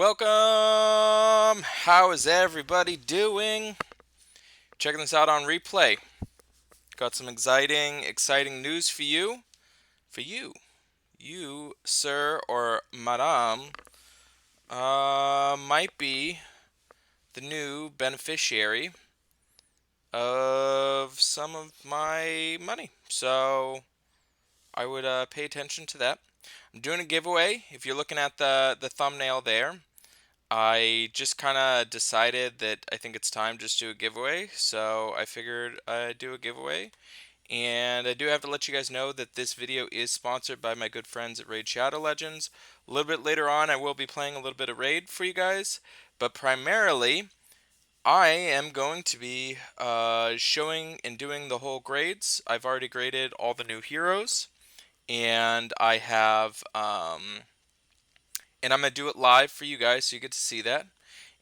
Welcome! How is everybody doing? Checking this out on replay. Got some exciting news for you. For you. You, sir or madame, might be the new beneficiary of some of my money. So I would pay attention to that. I'm doing a giveaway. If you're looking at the thumbnail there, I just kind of decided that I think it's time just to do a giveaway, so I figured I'd do a giveaway. And I do have to let you guys know that this video is sponsored by my good friends at Raid Shadow Legends. A little bit later on, I will be playing a little bit of Raid for you guys, but primarily, I am going to be showing and doing the whole grades. I've already graded all the new heroes, and I'm gonna do it live for you guys, so you get to see that.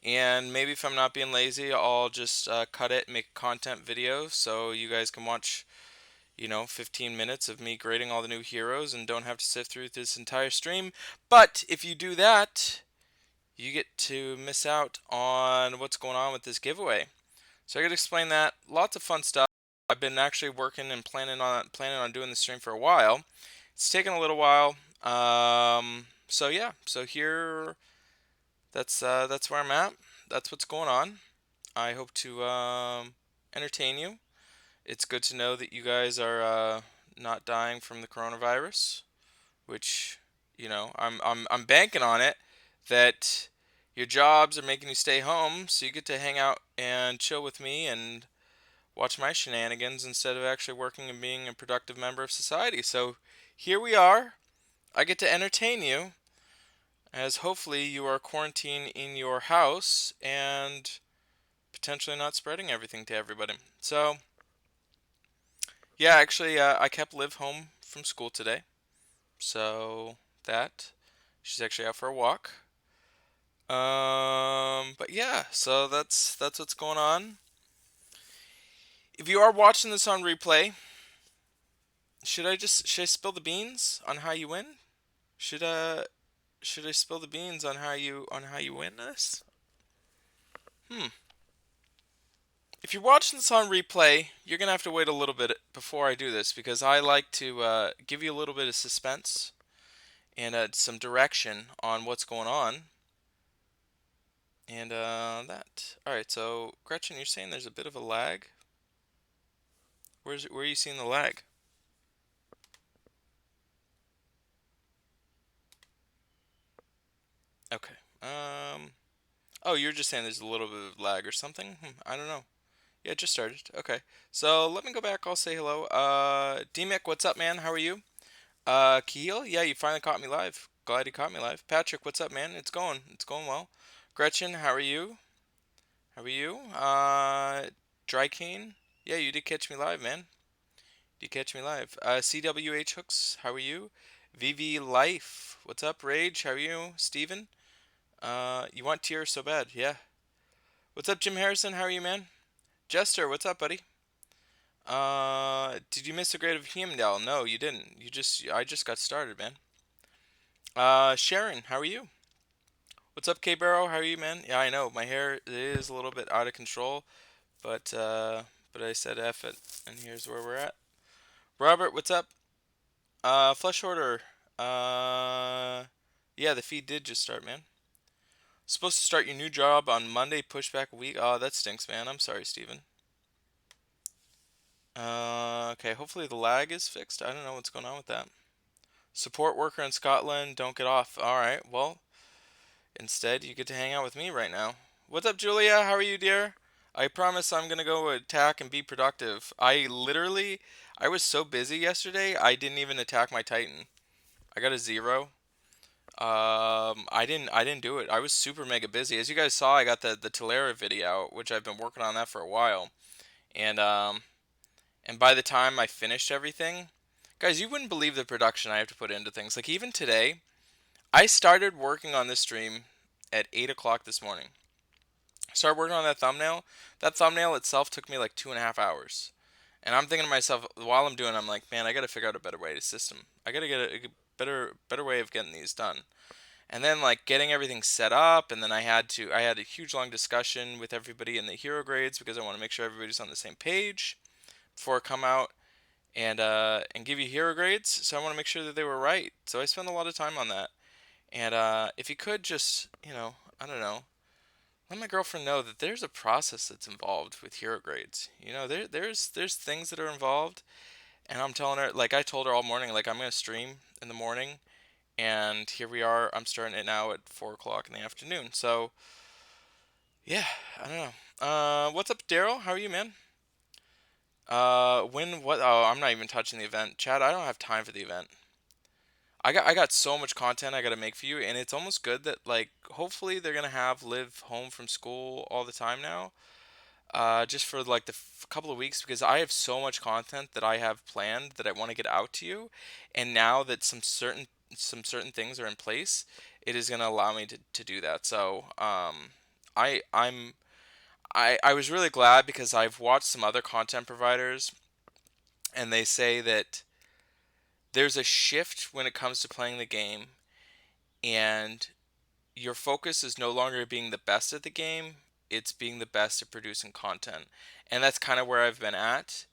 And maybe if I'm not being lazy, I'll just cut it and make a content video so you guys can watch, 15 minutes of me grading all the new heroes and don't have to sift through this entire stream. But if you do that, you get to miss out on what's going on with this giveaway. So I gotta explain that. Lots of fun stuff. I've been actually working and planning on doing the stream for a while. It's taken a little while. So yeah. So here, that's where I'm at. That's what's going on. I hope to entertain you. It's good to know that you guys are not dying from the coronavirus, which I'm banking on it. That your jobs are making you stay home, so you get to hang out and chill with me and watch my shenanigans instead of actually working and being a productive member of society. So here we are. I get to entertain you, as hopefully you are quarantined in your house and potentially not spreading everything to everybody. So, yeah, actually, I kept Liv home from school today. So, that. She's actually out for a walk. But yeah, so that's what's going on. If you are watching this on replay, should I spill the beans on how you win? Should should I spill the beans on how you win this? Hmm. If you're watching this on replay, you're gonna have to wait a little bit before I do this because I like to give you a little bit of suspense and some direction on what's going on. And that. All right. So Gretchen, you're saying there's a bit of a lag. Where are you seeing the lag? Okay. Oh, you're just saying there's a little bit of lag or something. I don't know. Yeah, it just started. Okay. So let me go back. I'll say hello. D-Mick, what's up, man? How are you? Keel, yeah, you finally caught me live. Glad you caught me live. Patrick, what's up, man? It's going. It's going well. Gretchen, how are you? How are you? Drykane, yeah, you did catch me live, man. You catch me live. CWH Hooks, how are you? VV Life, what's up? Rage, how are you? Steven, you want tier so bad, yeah. What's up, Jim Harrison? How are you, man? Jester, what's up, buddy? Did you miss the grade of Heimdall? No, you didn't. I just got started, man. Sharon, how are you? What's up, K Barrow? How are you, man? Yeah, I know my hair is a little bit out of control, but I said F it, and here's where we're at. Robert, what's up? Flesh order. Yeah, the feed did just start, man. Supposed to start your new job on Monday, push back a week. Oh, that stinks, man. I'm sorry, Steven. Okay, hopefully the lag is fixed. I don't know what's going on with that. Support worker in Scotland, don't get off. Alright, well, instead you get to hang out with me right now. What's up, Julia? How are you, dear? I promise I'm gonna go attack and be productive. I was so busy yesterday, I didn't even attack my Titan. I got a 0. I didn't do it. I was super mega busy. As you guys saw, I got the Talera video out, which I've been working on that for a while. And and by the time I finished everything, guys, you wouldn't believe the production I have to put into things. Like even today, I started working on this stream at 8 o'clock this morning. I started working on that thumbnail. That thumbnail itself took me like 2.5 hours. And I'm thinking to myself while I'm doing it, I'm like, man, I got to figure out a better way to system. I got to get a better way of getting these done. And then like getting everything set up, and then I had a huge long discussion with everybody in the hero grades because I want to make sure everybody's on the same page before I come out and give you hero grades. So I want to make sure that they were right. So I spent a lot of time on that. And if you could just, I don't know, let my girlfriend know that there's a process that's involved with hero grades. There's things that are involved, and I'm telling her, like I told her all morning, like I'm gonna stream in the morning, and here we are. I'm starting it now at 4 o'clock in the afternoon. So yeah, I don't know. What's up, Daryl? How are you, man? When what? Oh, I'm not even touching the event, Chad. I don't have time for the event. I got so much content I gotta make for you, and it's almost good that like hopefully they're gonna have live home from school all the time now. Just for like the couple of weeks because I have so much content that I have planned that I want to get out to you, and now that some certain things are in place, it is gonna allow me to do that. So I I'm I was really glad because I've watched some other content providers, and they say that there's a shift when it comes to playing the game, and your focus is no longer being the best at the game, it's being the best at producing content. And that's kind of where I've been at,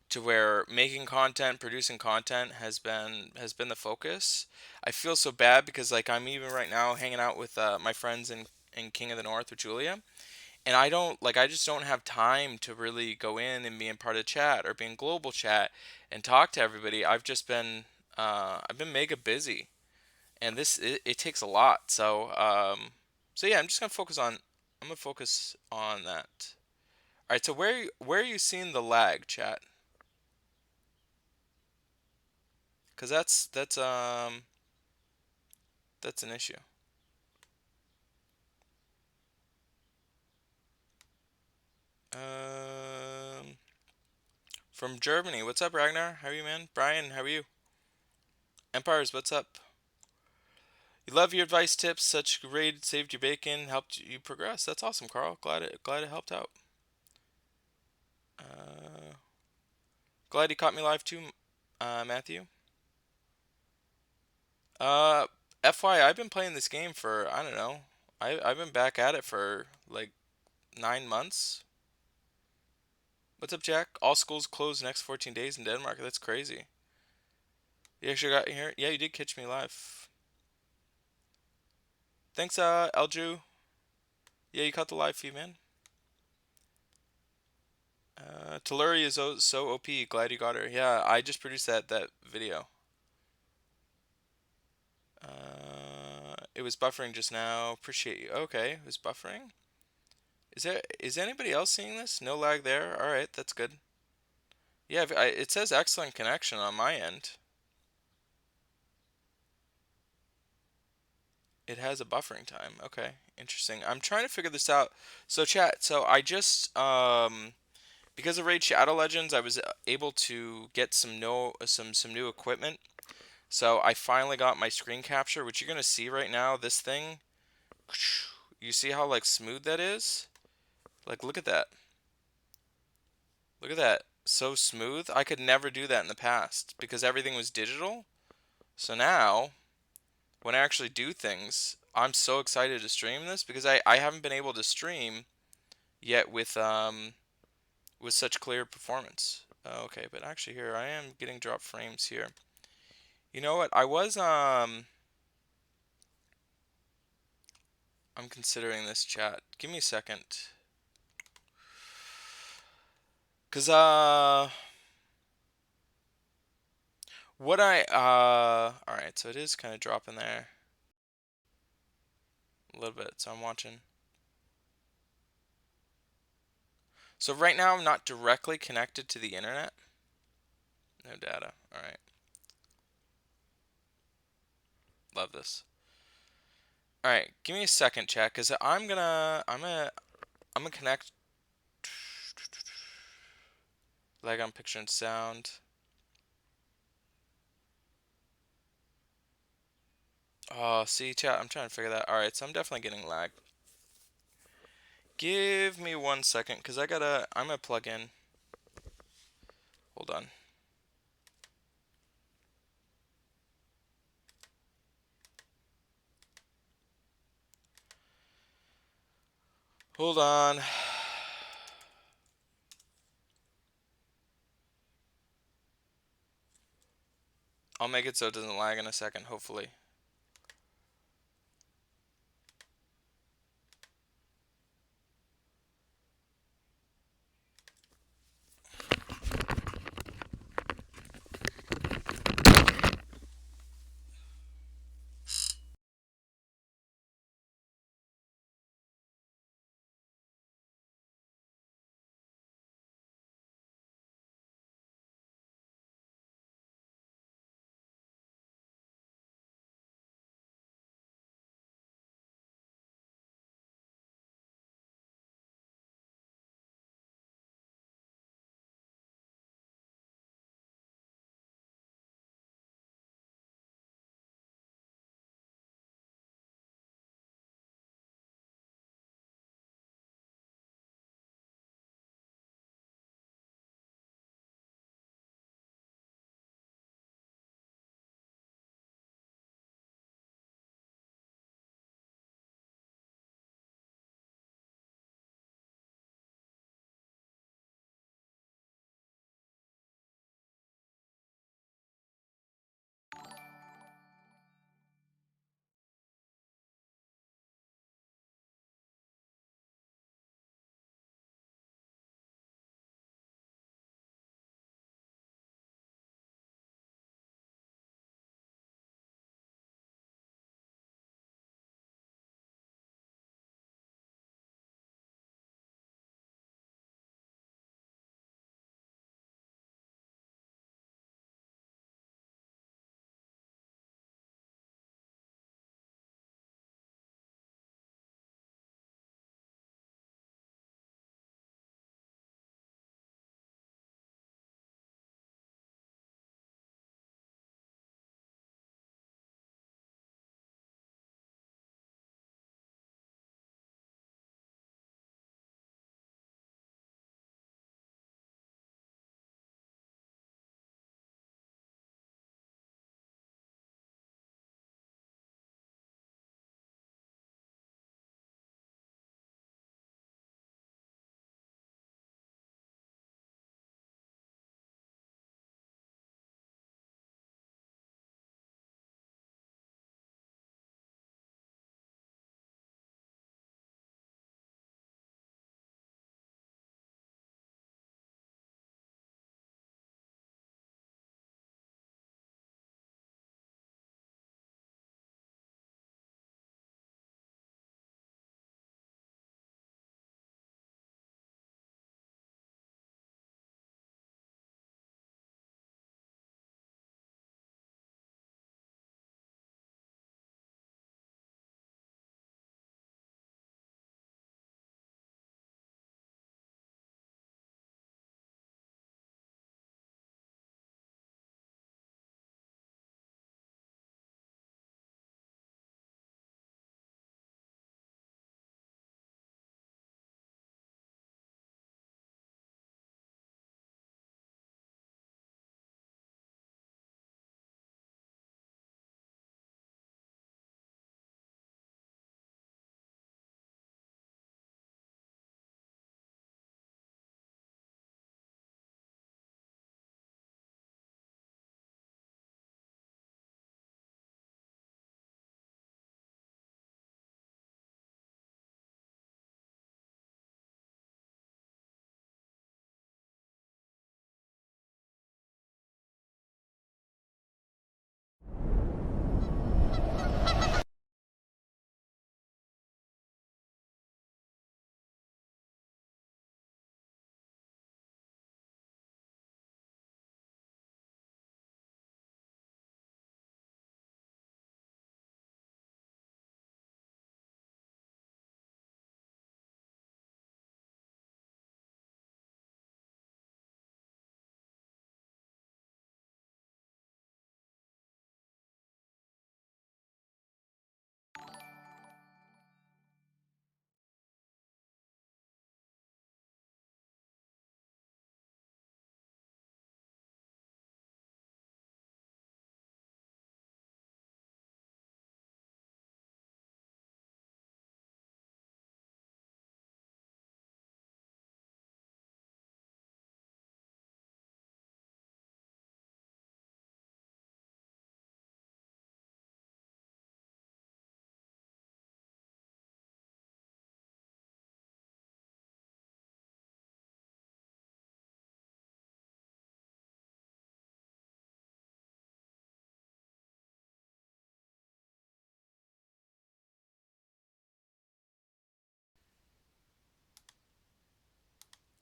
to where making content, producing content has been the focus. I feel so bad because like I'm even right now hanging out with my friends in King of the North with Julia, and I just don't have time to really go in and be in part of chat or be in global chat and talk to everybody. I've been mega busy, and it takes a lot. So yeah, I'm gonna focus on that. All right, so where are you seeing the lag, chat? Because that's an issue. Um, from Germany, what's up, Ragnar? How are you, man? Brian, how are you? Empires, what's up? You love your advice tips. Such great, saved your bacon, helped you progress. That's awesome, Carl. Glad it helped out. Uh, glad you caught me live too, Matthew. Uh, FYI, I've been playing this game for I don't know. I've been back at it for like 9 months. What's up, Jack? All schools closed next 14 days in Denmark. That's crazy. You actually got here? Yeah, you did catch me live. Thanks, Eldrew. Yeah, you caught the live feed, man. Telluri is so OP. Glad you got her. Yeah, I just produced that video. It was buffering just now. Appreciate you. Okay, it was buffering. Is anybody else seeing this? No lag there. All right, that's good. Yeah, it says excellent connection on my end. It has a buffering time. Okay, interesting. I'm trying to figure this out. So chat. So I just because of Raid Shadow Legends, I was able to get some new equipment. So I finally got my screen capture, which you're gonna see right now. This thing, you see how like smooth that is? Like look at that. Look at that. So smooth. I could never do that in the past because everything was digital. So now when I actually do things, I'm so excited to stream this because I haven't been able to stream yet with such clear performance. Okay, but actually here I am getting drop frames here. You know what? I'm considering this, chat. Give me a second. Cause what I all right, so it is kind of dropping there a little bit. So I'm watching. So right now I'm not directly connected to the internet. No data. All right. Love this. All right, give me a second, chat, cuz I'm gonna connect like I'm picturing sound. Oh, see, chat, I'm trying to figure that. All right, so I'm definitely getting lag. Give me 1 second cuz I'm gonna plug in. Hold on. Hold on. I'll make it so it doesn't lag in a second, hopefully.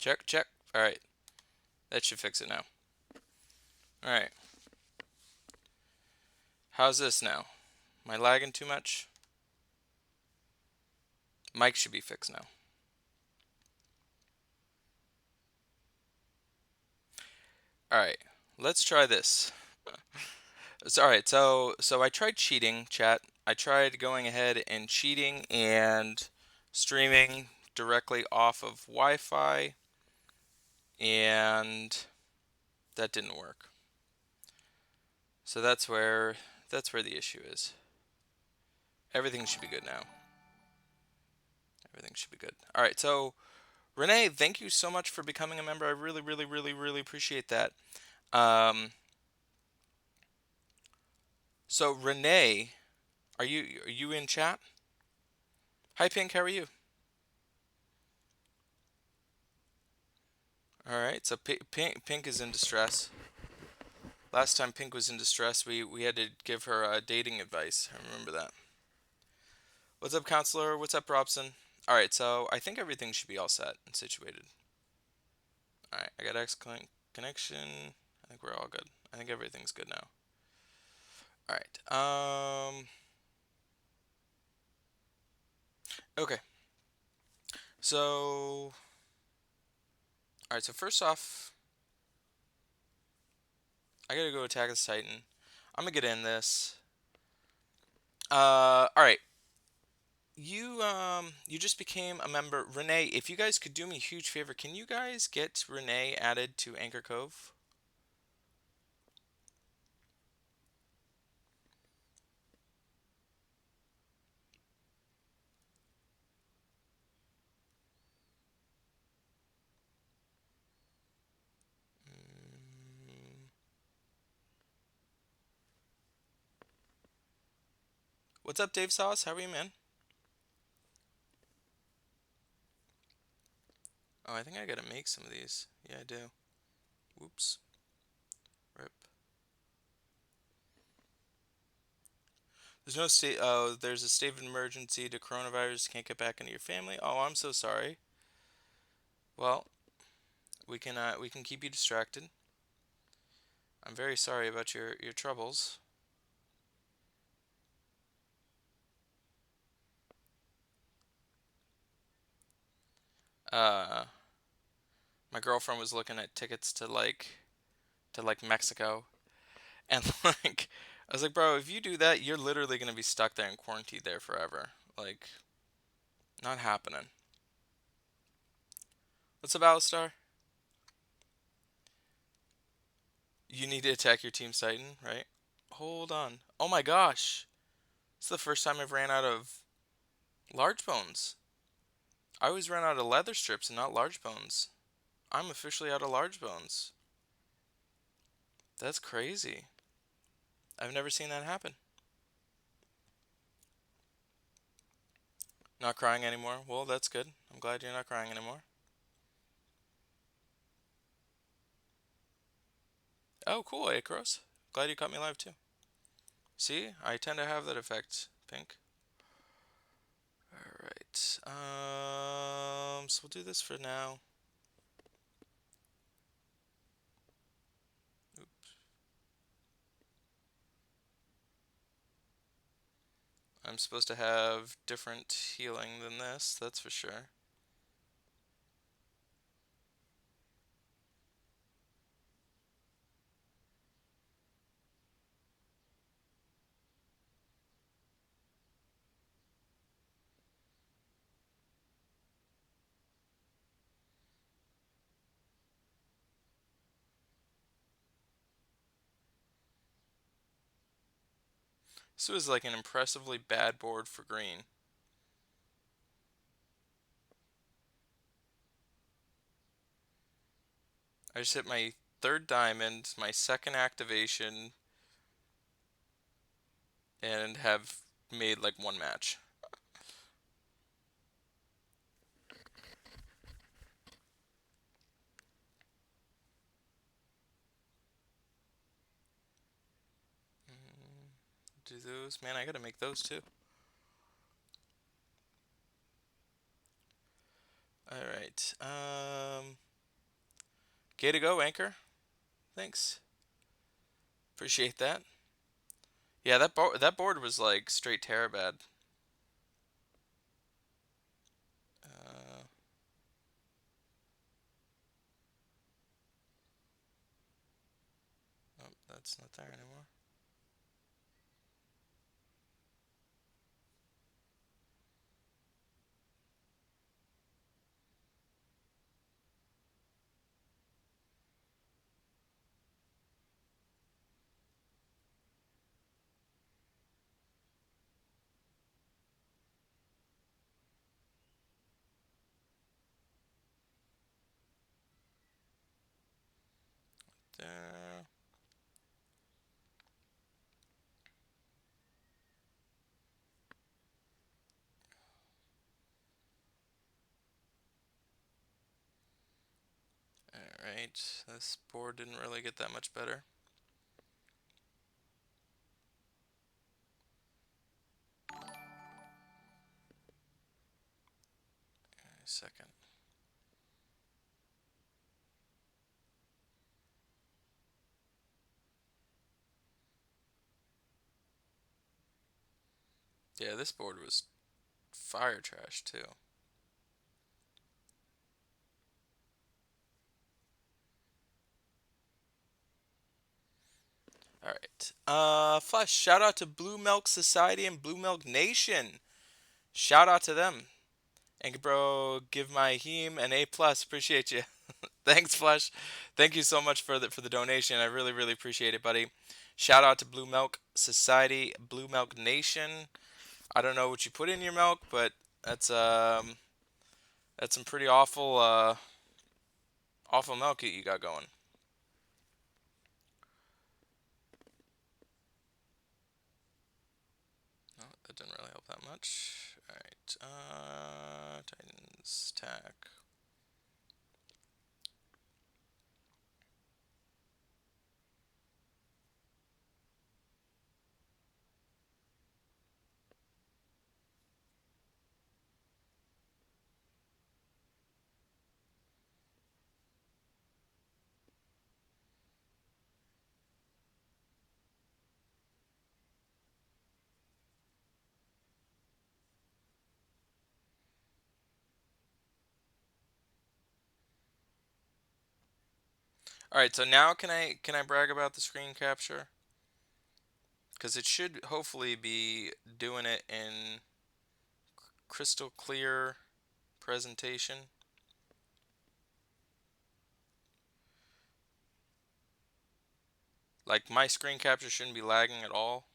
Check, check. All right, that should fix it now. All right, how's this now? Am I lagging too much? Mic should be fixed now. All right, let's try this. All right, so I tried cheating, chat. I tried going ahead and cheating and streaming directly off of Wi-Fi, and that didn't work. So that's where the issue is. Everything should be good now. Everything should be good. All right, so Renee, thank you so much for becoming a member. I really, really, really, really appreciate that. Um, so Renee, are you in chat? Hi Pink, how are you? All right, so Pink is in distress. Last time Pink was in distress, we had to give her dating advice. I remember that. What's up, counselor? What's up, Robson? All right, so I think everything should be all set and situated. All right, I got connection. I think we're all good. I think everything's good now. All right. Okay. So, all right. So first off, I gotta go attack this Titan. I'm gonna get in this. All right. You just became a member, Renee. If you guys could do me a huge favor, can you guys get Renee added to Anchor Cove? Mm, What's up, Dave Sauce? How are you, man? Oh, I think I gotta make some of these. Yeah, I do. Whoops. Rip. There's no state. Oh, there's a state of emergency to coronavirus. Can't get back into your family. Oh, I'm so sorry. Well, we can keep you distracted. I'm very sorry about your troubles. Uh, my girlfriend was looking at tickets to like Mexico, and like I was like, bro, if you do that, you're literally gonna be stuck there and quarantined there forever. Like, not happening. What's up, Alistar? You need to attack your team's Titan, right? Hold on. Oh my gosh. It's the first time I've ran out of large bones. I always run out of leather strips and not large bones. I'm officially out of large bones. That's crazy. I've never seen that happen. Not crying anymore. Well, that's good. I'm glad you're not crying anymore. Oh, cool, Acros. Glad you caught me live too. See, I tend to have that effect, Pink. Alright. So we'll do this for now. I'm supposed to have different healing than this, that's for sure. This was like an impressively bad board for green. I just hit my third diamond, my second activation, and have made like one match. Do those? Man, I gotta make those too. Alright. Way to go, Anchor. Thanks. Appreciate that. Yeah, that board was like straight Terabad. Uh, oh, that's not there anymore. There. Alright, this board didn't really get that much better. A second. Yeah, this board was fire trash too. Alright. Flush, shout out to Blue Milk Society and Blue Milk Nation. Shout out to them. And bro, give my heme an A plus. Appreciate you. Thanks, Flush. Thank you so much for the donation. I really really appreciate it, buddy. Shout out to Blue Milk Society, Blue Milk Nation. I don't know what you put in your milk, but that's that's some pretty awful milk that you got going. No, that didn't really help that much. All right, Titans tack. All right, so now can I brag about the screen capture? Because it should hopefully be doing it in crystal clear presentation. Like my screen capture shouldn't be lagging at all.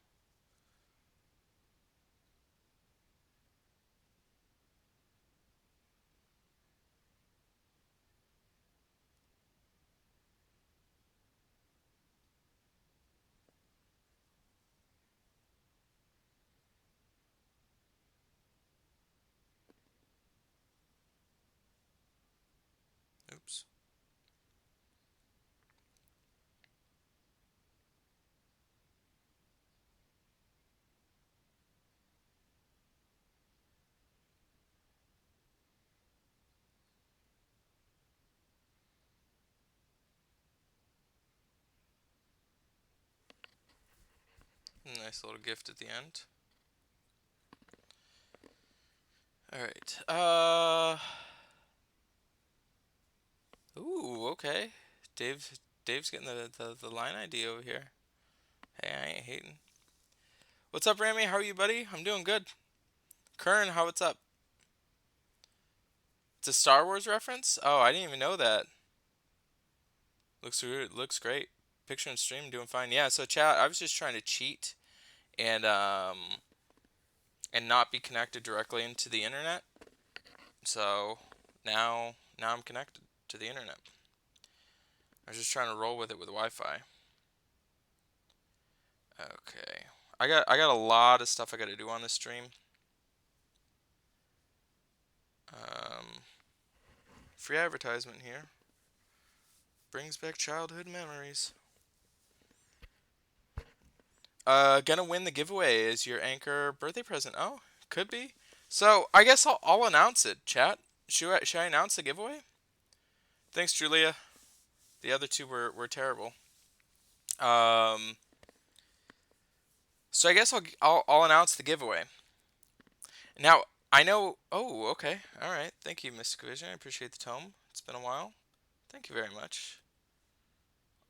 Oops. Nice little gift at the end. All right. Ooh, okay. Dave's getting the line ID over here. Hey, I ain't hating. What's up, Rami? How are you, buddy? I'm doing good. Kern, how what's up? It's a Star Wars reference? Oh, I didn't even know that. Looks great. Picture and stream doing fine. Yeah, so chat, I was just trying to cheat and not be connected directly into the internet. So now I'm connected to the internet. I was just trying to roll with it with Wi-Fi. Okay. I got a lot of stuff I got to do on this stream. Um, Free advertisement here. Brings back childhood memories. Gonna win the giveaway is your Anchor birthday present. Oh, could be. So I guess I'll announce it. Chat. Should I announce the giveaway? Thanks, Julia. The other two were terrible. Um, so I guess I'll announce the giveaway. Now, I know. Oh, okay. All right. Thank you, Mystic Vision. I appreciate the tome. It's been a while. Thank you very much.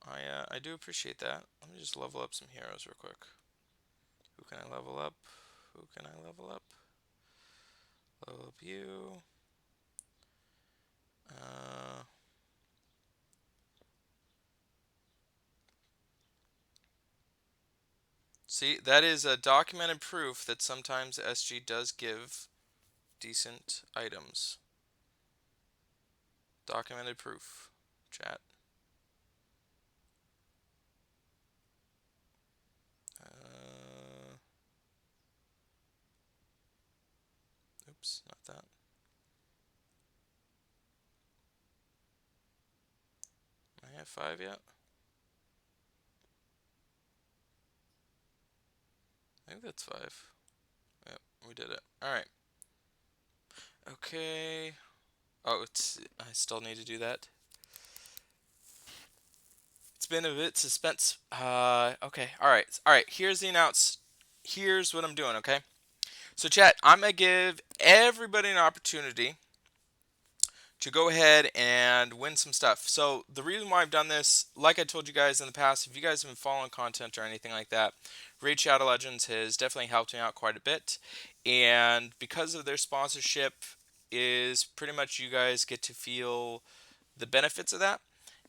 I do appreciate that. Let me just level up some heroes real quick. Who can I level up? Who can I level up? Level up you. Uh, See, that is a documented proof that sometimes SG does give decent items. Documented proof. Chat. Uh, Oops, not that. I have 5 yet? I think that's 5. Yep, we did it. Alright. Okay. Oh, I still need to do that. It's been a bit suspense. Okay. Alright. Here's what I'm doing, okay? So, chat, I'm going to give everybody an opportunity to go ahead and win some stuff. So the reason why I've done this, like I told you guys in the past, if you guys have been following content or anything like that, Raid Shadow Legends has definitely helped me out quite a bit. And because of their sponsorship, is pretty much you guys get to feel the benefits of that.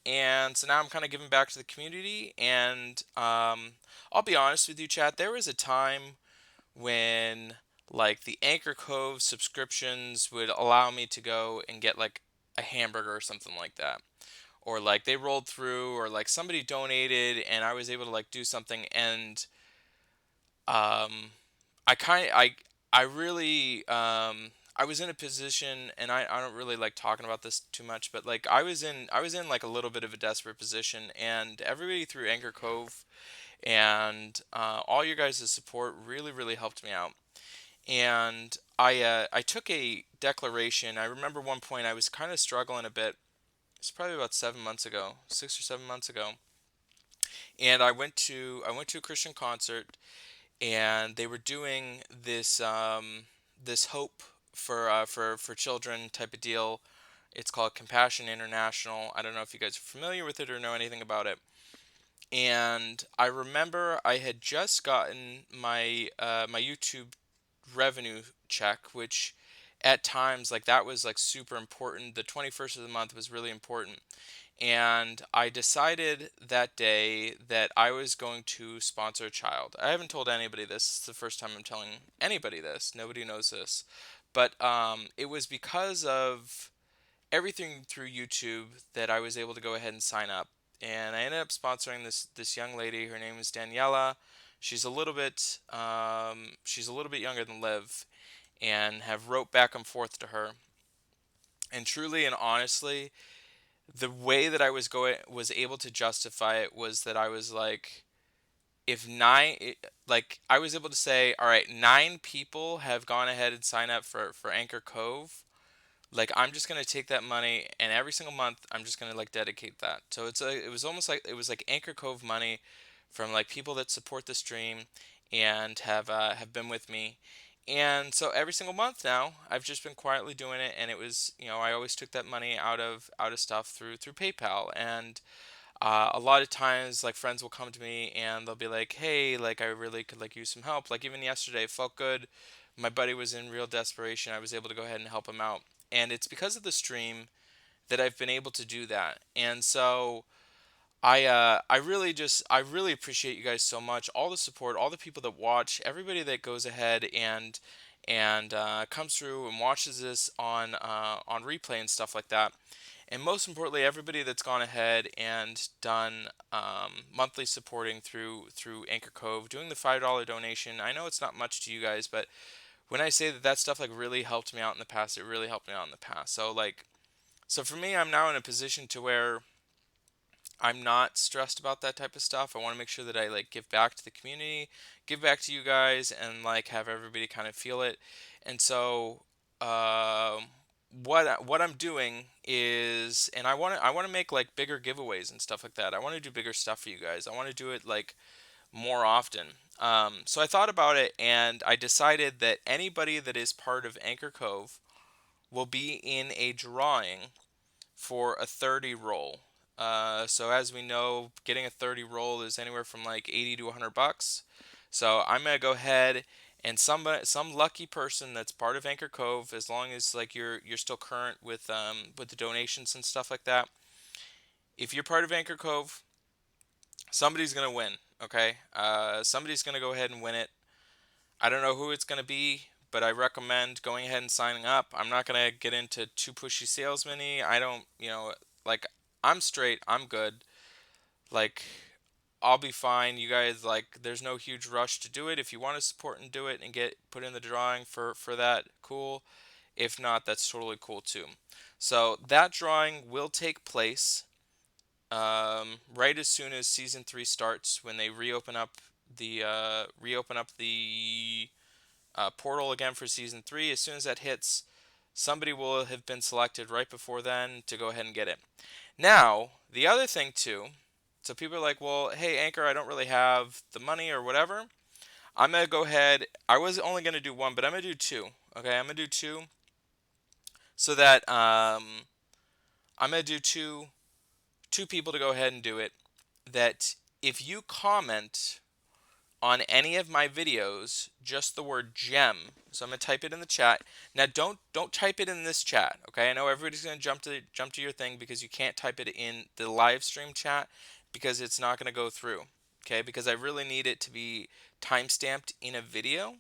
And so now I'm kind of giving back to the community. And I'll be honest with you, chat. There was a time when like the Anchor Cove subscriptions would allow me to go and get like a hamburger or something like that. Or like they rolled through or like somebody donated and I was able to like do something and um I kind of I really I was in a position and I don't really like talking about this too much but like I was in like a little bit of a desperate position and everybody through Anchor Cove and all your guys' support really helped me out and I took a declaration. I remember one point I was kind of struggling a bit. It's probably about 7 months ago, 6 or 7 months ago, and I went to a Christian concert, and they were doing this hope for children type of deal. It's called Compassion International. I don't know if you guys are familiar with it or know anything about it. And I remember I had just gotten my YouTube revenue check, which at times like that was like super important. The 21st of the month was really important. And I decided that day that I was going to sponsor a child. I haven't told anybody this. It's the first time I'm telling anybody this. Nobody knows this. But it was because of everything through YouTube that I was able to go ahead and sign up. And I ended up sponsoring this young lady. Her name is Daniela. She's a little bit younger than Liv, and have wrote back and forth to her. And truly and honestly, the way that I was able to justify it was that I was like, if like I was able to say, all right, 9 people have gone ahead and signed up for Anchor Cove. Like I'm just gonna take that money and every single month I'm just gonna like dedicate that. So it was almost like it was like Anchor Cove money from like people that support the stream and have been with me. And so every single month now I've just been quietly doing it and it was I always took that money out of stuff through PayPal and a lot of times like friends will come to me and they'll be like, hey, like I really could like use some help. Like even yesterday it felt good. My buddy was in real desperation. I was able to go ahead and help him out, and it's because of the stream that I've been able to do that. And so I really appreciate you guys so much, all the support, all the people that watch, everybody that goes ahead and comes through and watches this on replay and stuff like that. And most importantly, everybody that's gone ahead and done monthly supporting through Anchor Cove, doing the $5 donation. I know it's not much to you guys, but when I say that stuff like really helped me out in the past, it really helped me out in the past. So for me, I'm now in a position to where I'm not stressed about that type of stuff. I want to make sure that I like give back to the community, give back to you guys, and like have everybody kind of feel it. And so, um, what I'm doing is, and I want to make like bigger giveaways and stuff like that. I want to do bigger stuff for you guys. I want to do it like more often. So I thought about it, and I decided that anybody that is part of Anchor Cove will be in a drawing for a 30 roll. So as we know, getting a 30 roll is anywhere from like 80 to $100. So I'm gonna go ahead and some lucky person that's part of Anchor Cove, as long as like you're still current with the donations and stuff like that. If you're part of Anchor Cove, somebody's gonna win. Okay, somebody's gonna go ahead and win it. I don't know who it's gonna be, but I recommend going ahead and signing up. I'm not gonna get into too pushy salesman-y. I don't, like, I'm straight. I'm good. Like, I'll be fine. You guys, like, there's no huge rush to do it. If you want to support and do it and get put in the drawing for that, cool. If not, that's totally cool too. So that drawing will take place right as soon as season 3 starts, when they reopen up the portal again for season 3. As soon as that hits, somebody will have been selected right before then to go ahead and get it. Now, the other thing too, so people are like, well, hey, Anchor, I don't really have the money or whatever. I'm going to go ahead. I was only going to do one, but I'm going to do two. Okay, I'm going to do two so that I'm going to do two people to go ahead and do it. That if you comment on any of my videos, just the word gem. So I'm gonna type it in the chat. Now don't type it in this chat, okay? I know everybody's gonna jump to your thing because you can't type it in the live stream chat because it's not gonna go through. Okay, because I really need it to be timestamped in a video.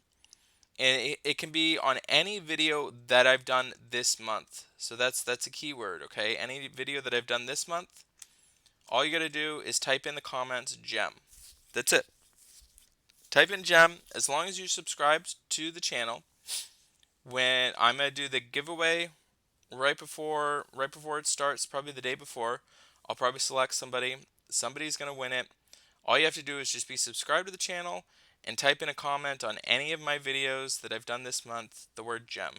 And it can be on any video that I've done this month. So that's a keyword, okay? Any video that I've done this month, all you gotta do is type in the comments gem. That's it. Type in gem. As long as you subscribe to the channel, when I'm gonna do the giveaway right before it starts, probably the day before, I'll probably select somebody. Somebody's gonna win it. All you have to do is just be subscribed to the channel and type in a comment on any of my videos that I've done this month, the word gem.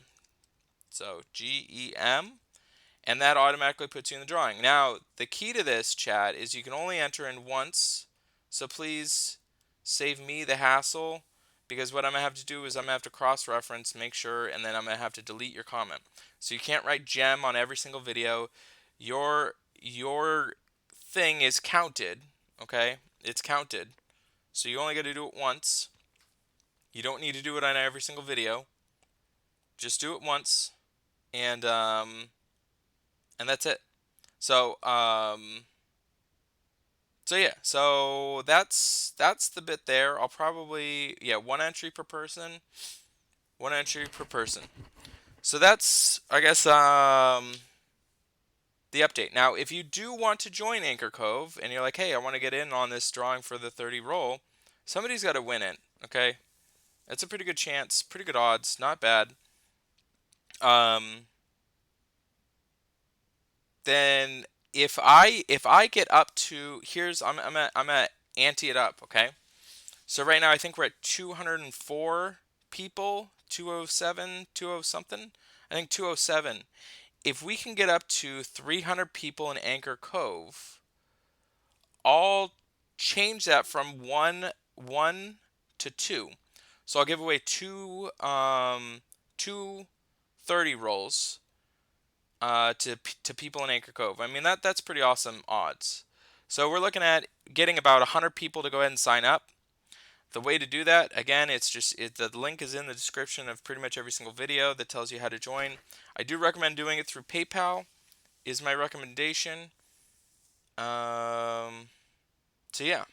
So GEM, and that automatically puts you in the drawing. Now, the key to this, chat, is you can only enter in once. So please save me the hassle, because what I'm going to have to do is I'm going to have to cross-reference, make sure, and then I'm going to have to delete your comment. So you can't write gem on every single video. Your thing is counted, okay? It's counted. So you only got to do it once. You don't need to do it on every single video. Just do it once, and that's it. So so yeah, so that's the bit there. I'll probably, yeah, one entry per person. One entry per person. So that's, I guess, the update. Now, if you do want to join Anchor Cove and you're like, hey, I want to get in on this drawing for the 30 roll, somebody's got to win it, okay? That's a pretty good chance, pretty good odds, not bad. Then if I get up to, here's, I'm gonna ante it up, okay? So right now I think we're at 204 people, 207, 20 something. I think 207. If we can get up to 300 people in Anchor Cove, I'll change that from one to two. So I'll give away two 30 rolls to people in Anchor Cove. I mean, that's pretty awesome odds. So we're looking at getting about 100 people to go ahead and sign up. The way to do that, again, the link is in the description of pretty much every single video that tells you how to join. I do recommend doing it through PayPal, is my recommendation. So yeah.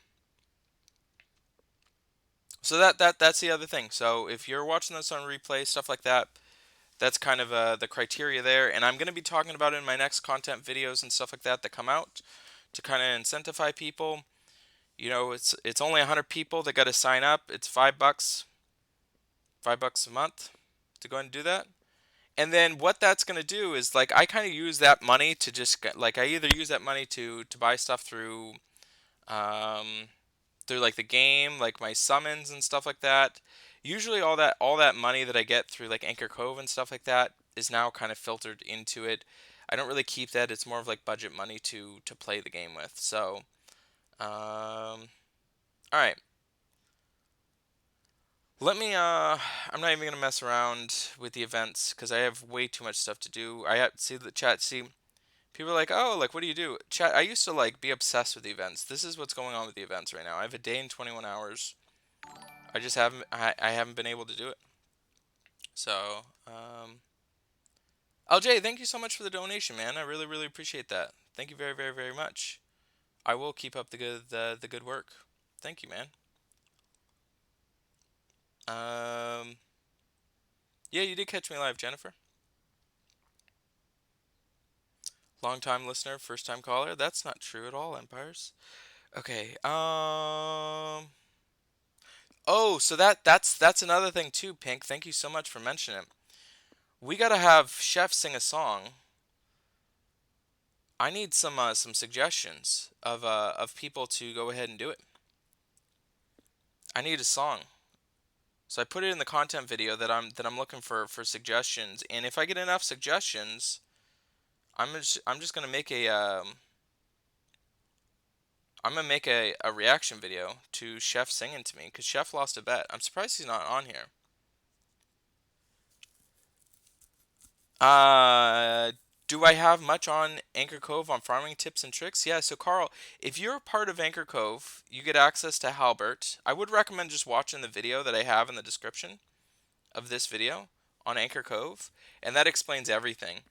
So that's the other thing. So if you're watching this on replay, stuff like that, that's kind of the criteria there. And I'm going to be talking about it in my next content videos and stuff like that come out to kind of incentivize people. You know, it's only 100 people that got to sign up. It's $5, $5 a month to go and do that. And then what that's going to do is, like, I kind of use that money to just, like, I either use that money to buy stuff um, through like the game, like my summons and stuff like that. Usually all that money that I get through like Anchor Cove and stuff like that is now kind of filtered into it. I don't really keep that. It's more of like budget money to play the game with. So, all right. Let me I'm not even gonna mess around with the events because I have way too much stuff to do. I have see the chat. See, people are like, oh, like what do you do? Chat. I used to like be obsessed with the events. This is what's going on with the events right now. I have a day in 21 hours. I just haven't. I haven't been able to do it. So, LJ, thank you so much for the donation, man. I really, really appreciate that. Thank you very, very, very much. I will keep up the good work. Thank you, man. Um, yeah, you did catch me live, Jennifer. Long time listener, first time caller. That's not true at all, Empires. Okay. Oh, so that's another thing too, Pink. Thank you so much for mentioning it. We gotta have Chef sing a song. I need some suggestions of people to go ahead and do it. I need a song. So I put it in the content video that I'm looking for suggestions, and if I get enough suggestions, I'm just gonna make a reaction video to Chef singing to me because Chef lost a bet. I'm surprised he's not on here. Uh, do I have much on Anchor Cove on farming tips and tricks? Yeah. So Carl, if you're a part of Anchor Cove, you get access to Halbert. I would recommend just watching the video that I have in the description of this video on Anchor Cove, and that explains everything.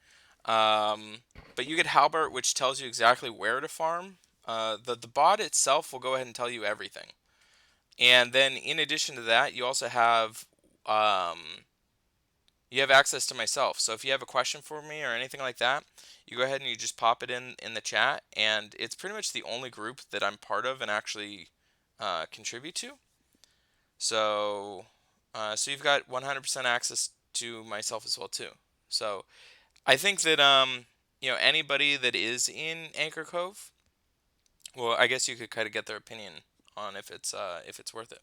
But you get Halbert, which tells you exactly where to farm. The bot itself will go ahead and tell you everything. And then in addition to that, um, you have access to myself. So if you have a question for me or anything like that, you go ahead and you just pop it in the chat, and it's pretty much the only group that I'm part of and actually contribute to. So you've got 100% access to myself as well too. So I think that anybody that is in Anchor Cove, well, I guess you could kind of get their opinion on if it's worth it.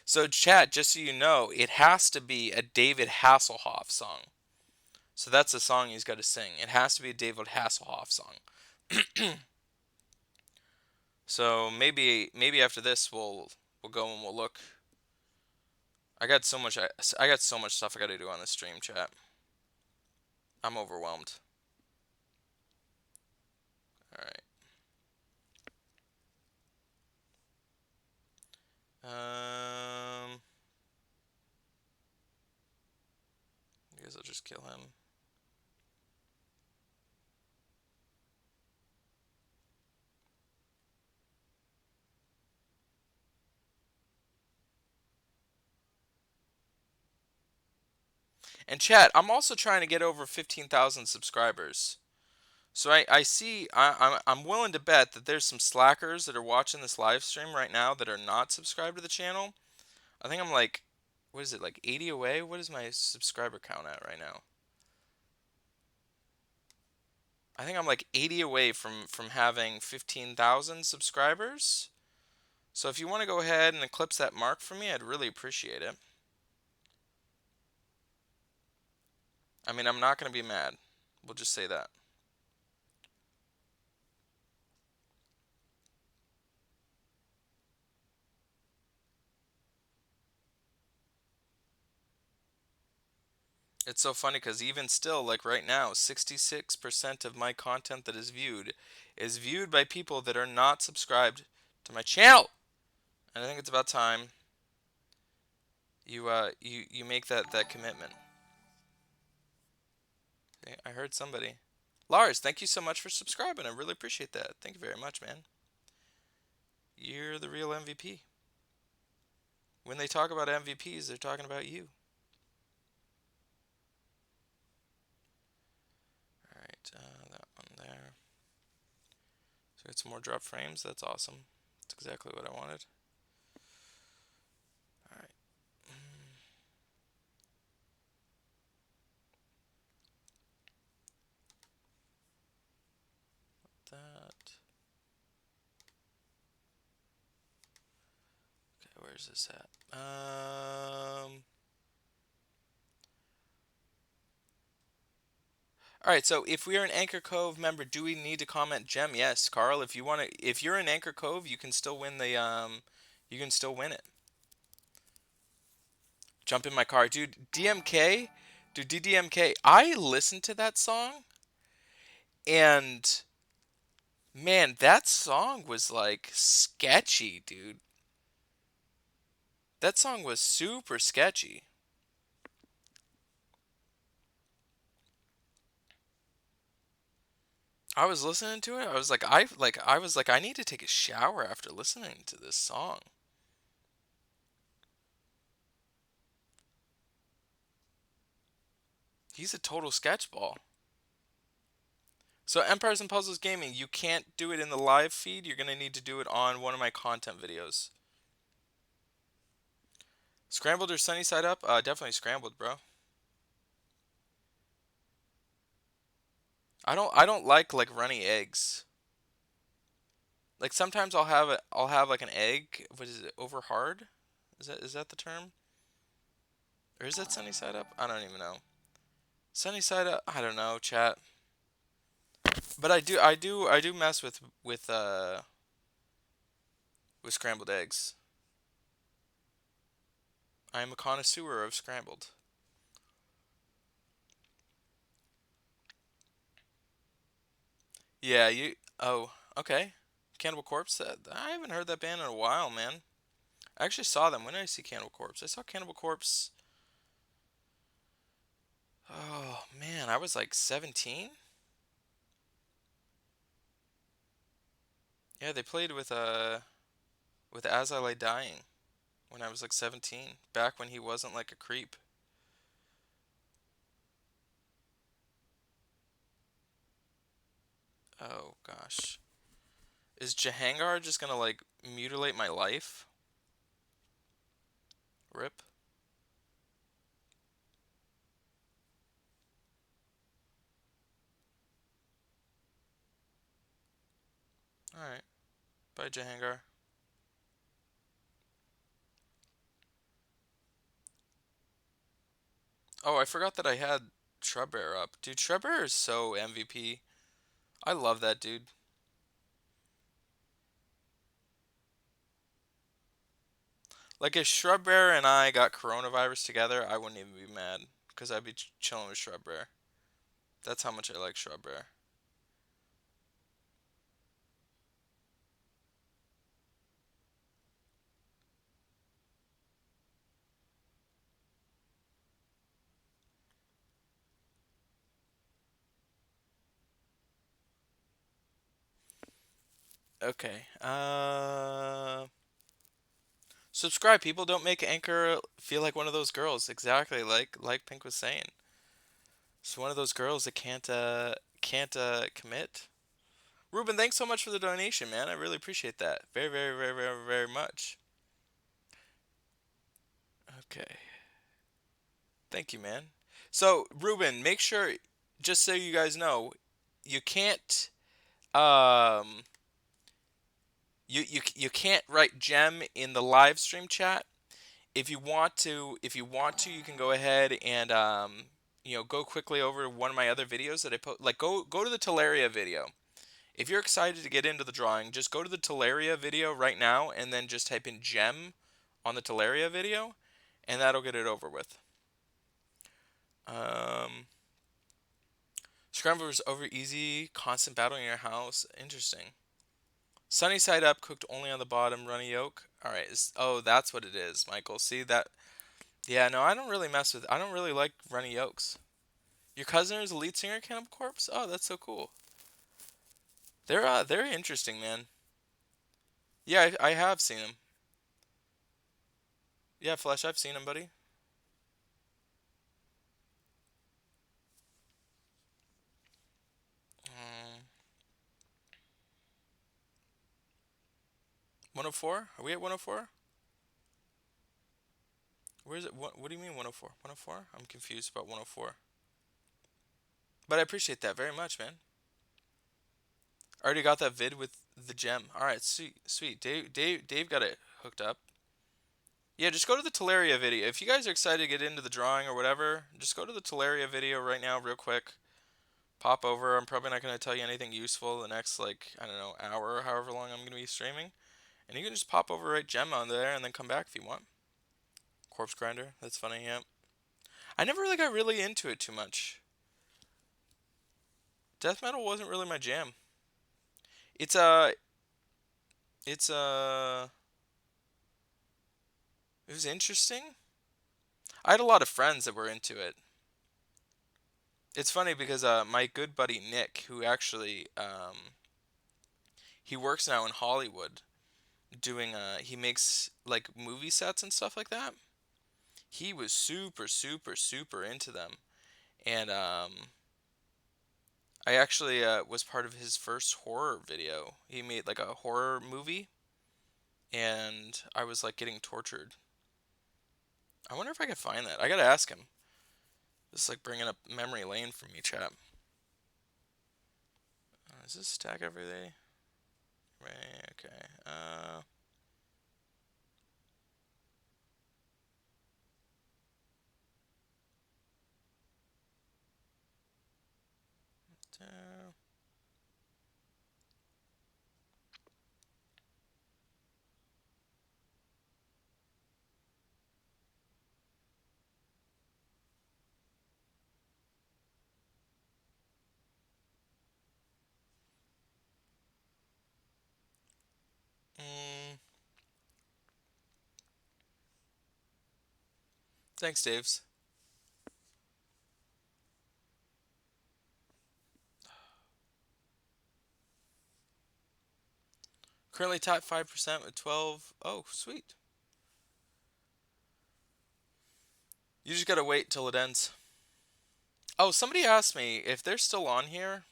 So chat, just so you know, it has to be a David Hasselhoff song. So that's the song he's got to sing. It has to be a David Hasselhoff song. So maybe after this we'll go and we'll look. I got so much stuff I got to do on the stream, chat. I'm overwhelmed. All right. I guess I'll just kill him. And chat, I'm also trying to get over 15,000 subscribers. So I see I'm willing to bet that there's some slackers that are watching this live stream right now that are not subscribed to the channel. I think I'm like, what is it, like 80 away? What is my subscriber count at right now? I think I'm like 80 away from having 15,000 subscribers. So if you want to go ahead and eclipse that mark for me, I'd really appreciate it. I mean, I'm not going to be mad. We'll just say that. It's so funny because even still, like right now, 66% of my content that is viewed by people that are not subscribed to my channel. And I think it's about time you make that commitment. Okay, I heard somebody. Lars, thank you so much for subscribing. I really appreciate that. Thank you very much, man. You're the real MVP. When they talk about MVPs, they're talking about you. All right, that one there. So it's more drop frames. That's awesome. That's exactly what I wanted. All right. That. Okay, where's this at? All right, so if we are an Anchor Cove member, do we need to comment gem? Yes, Carl. If you want to, if you're an Anchor Cove, you can still win the you can still win it. Jump in my car, dude. DMK, dude. DDMK. I listened to that song, and man, that song was like sketchy, dude. That song was super sketchy. I was listening to it. I was like I need to take a shower after listening to this song. He's a total sketchball. So Empires and Puzzles Gaming, you can't do it in the live feed. You're gonna need to do it on one of my content videos. Scrambled or sunny side up? Definitely scrambled, bro. I don't like runny eggs. Like sometimes I'll have like an egg. What is it? Over hard? Is that the term? Or is that sunny side up? I don't even know. Sunny side up? I don't know, chat. But I do mess with scrambled eggs. I am a connoisseur of scrambled. Yeah, you. Oh, okay. Cannibal Corpse. I haven't heard that band in a while, man. I actually saw them. When did I see Cannibal Corpse? I saw Cannibal Corpse. Oh man, I was like 17. Yeah, they played with As I Lay Dying when I was like 17. Back when he wasn't like a creep. Oh gosh. Is Jahangar just gonna like mutilate my life? Rip. All right. Bye, Jahangar. Oh, I forgot that I had Shrubbear up. Dude, Shrubbear is so MVP. I love that dude. Like if Shrubbear and I got coronavirus together, I wouldn't even be mad because I'd be chilling with Shrubbear. That's how much I like Shrubbear. Okay. Subscribe. People don't make Anchor feel like one of those girls. Exactly, like Pink was saying. It's one of those girls that can't commit. Ruben, thanks so much for the donation, man. I really appreciate that. Very, very, very, very, very much. Okay. Thank you, man. So, Ruben, make sure, just so you guys know, you can't um you can't write gem in the live stream chat. If you want to, you can go ahead and go quickly over one of my other videos that I put. Like go to the Teleria video. If you're excited to get into the drawing, just go to the Teleria video right now and then just type in gem on the Teleria video, and that'll get it over with. Um, Scramblers over easy, constant battle in your house. Interesting. Sunny side up, cooked only on the bottom, runny yolk. All right. Oh, that's what it is, Michael. See that? Yeah, no, I don't really mess with. I don't really like runny yolks. Your cousin is a lead singer, of Cannibal Corpse. Oh, that's so cool. They're interesting, man. Yeah, I have seen them. Yeah, Flesh, I've seen them, buddy. 104? Are we at 104? Where is it? What do you mean 104? 104? I'm confused about 104. But I appreciate that very much, man. I already got that vid with the gem. All right, sweet, sweet. Dave got it hooked up. Yeah, just go to the Teleria video. If you guys are excited to get into the drawing or whatever, just go to the Teleria video right now, real quick. Pop over. I'm probably not going to tell you anything useful the next, like, I don't know, hour or however long I'm going to be streaming. And you can just pop over, right gem on there, and then come back if you want. Corpse Grinder. That's funny, yeah. I never really got really into it too much. Death metal wasn't really my jam. It's it's it was interesting. I had a lot of friends that were into it. It's funny because my good buddy Nick, who actually he works now in Hollywood, doing he makes like movie sets and stuff like that. He was super super super into them, and I actually was part of his first horror video. He made like a horror movie, and I was like getting tortured. I wonder if I could find that. I gotta ask him. This is like bringing up memory lane for me, chap. Is this stack every day? Right. Okay. Uh, mm, thanks, Dave's. Currently top 5% with 12. Oh, sweet. You just gotta wait till it ends. Oh, somebody asked me if they're still on here.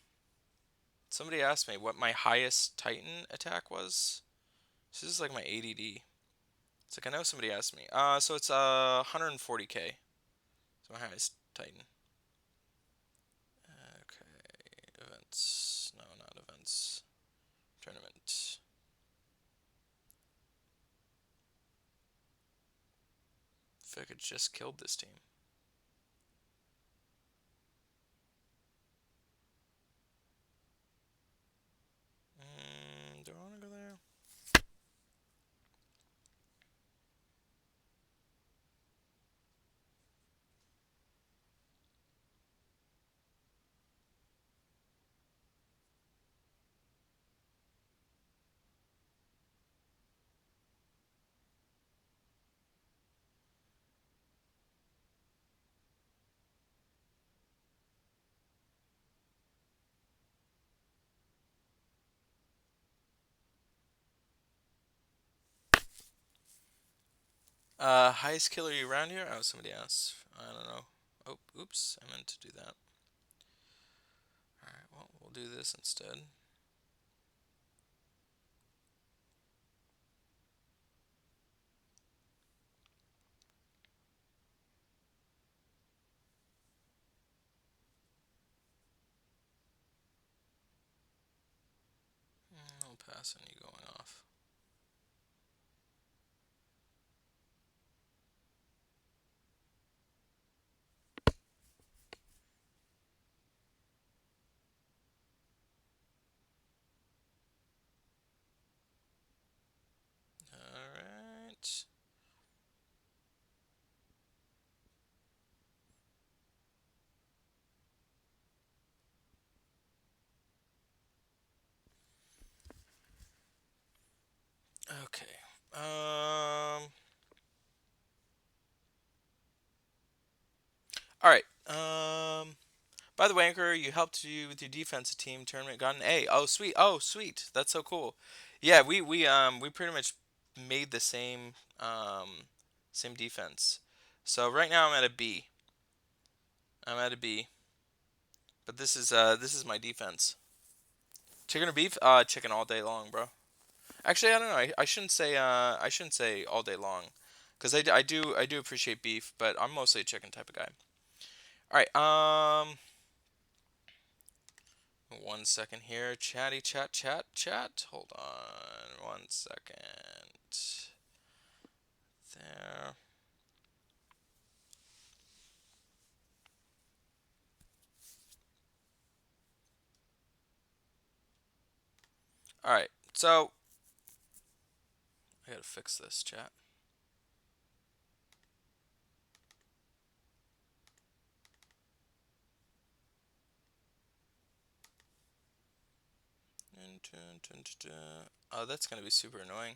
Somebody asked me what my highest Titan attack was. This is like my ADD. It's like I know somebody asked me. So it's 140k. It's my highest Titan. Okay, events. No, not events. Tournament. If I could just killed this team. Do I want to go there? Highest killer you around here? Oh, somebody asked. I don't know. Oh, oops. I meant to do that. Alright, well, we'll do this instead. I'll pass on you going off. Alright. Okay. Alright. By the way, Anchor, you helped you with your defensive team tournament. Got an A. Oh, sweet. Oh, sweet. That's so cool. Yeah, we pretty much made the same defense. So right now I'm at a B. I'm at a B. But this is my defense. Chicken or beef? Chicken all day long, bro. Actually, I don't know. I shouldn't say all day long, because I do appreciate beef, but I'm mostly a chicken type of guy. All right. 1 second here. Chatty chat chat chat. Hold on 1 second. There. All right, so I gotta fix this chat. Oh, that's gonna be super annoying.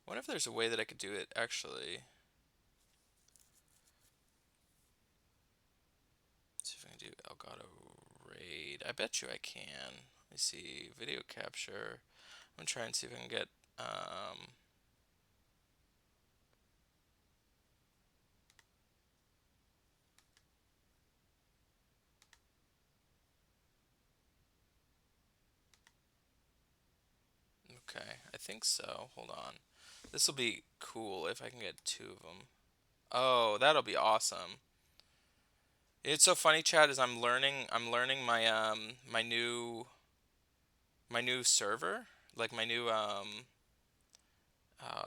What if there's a way that I could do it actually? Let's see if I can do Elgato RAID. I bet you I can. Let me see. Video capture. I'm gonna try and see if I can get. Okay, I think so. Hold on. This will be cool if I can get two of them. Oh, that'll be awesome. It's so funny, Chad, is I'm learning my new server, like my new oh,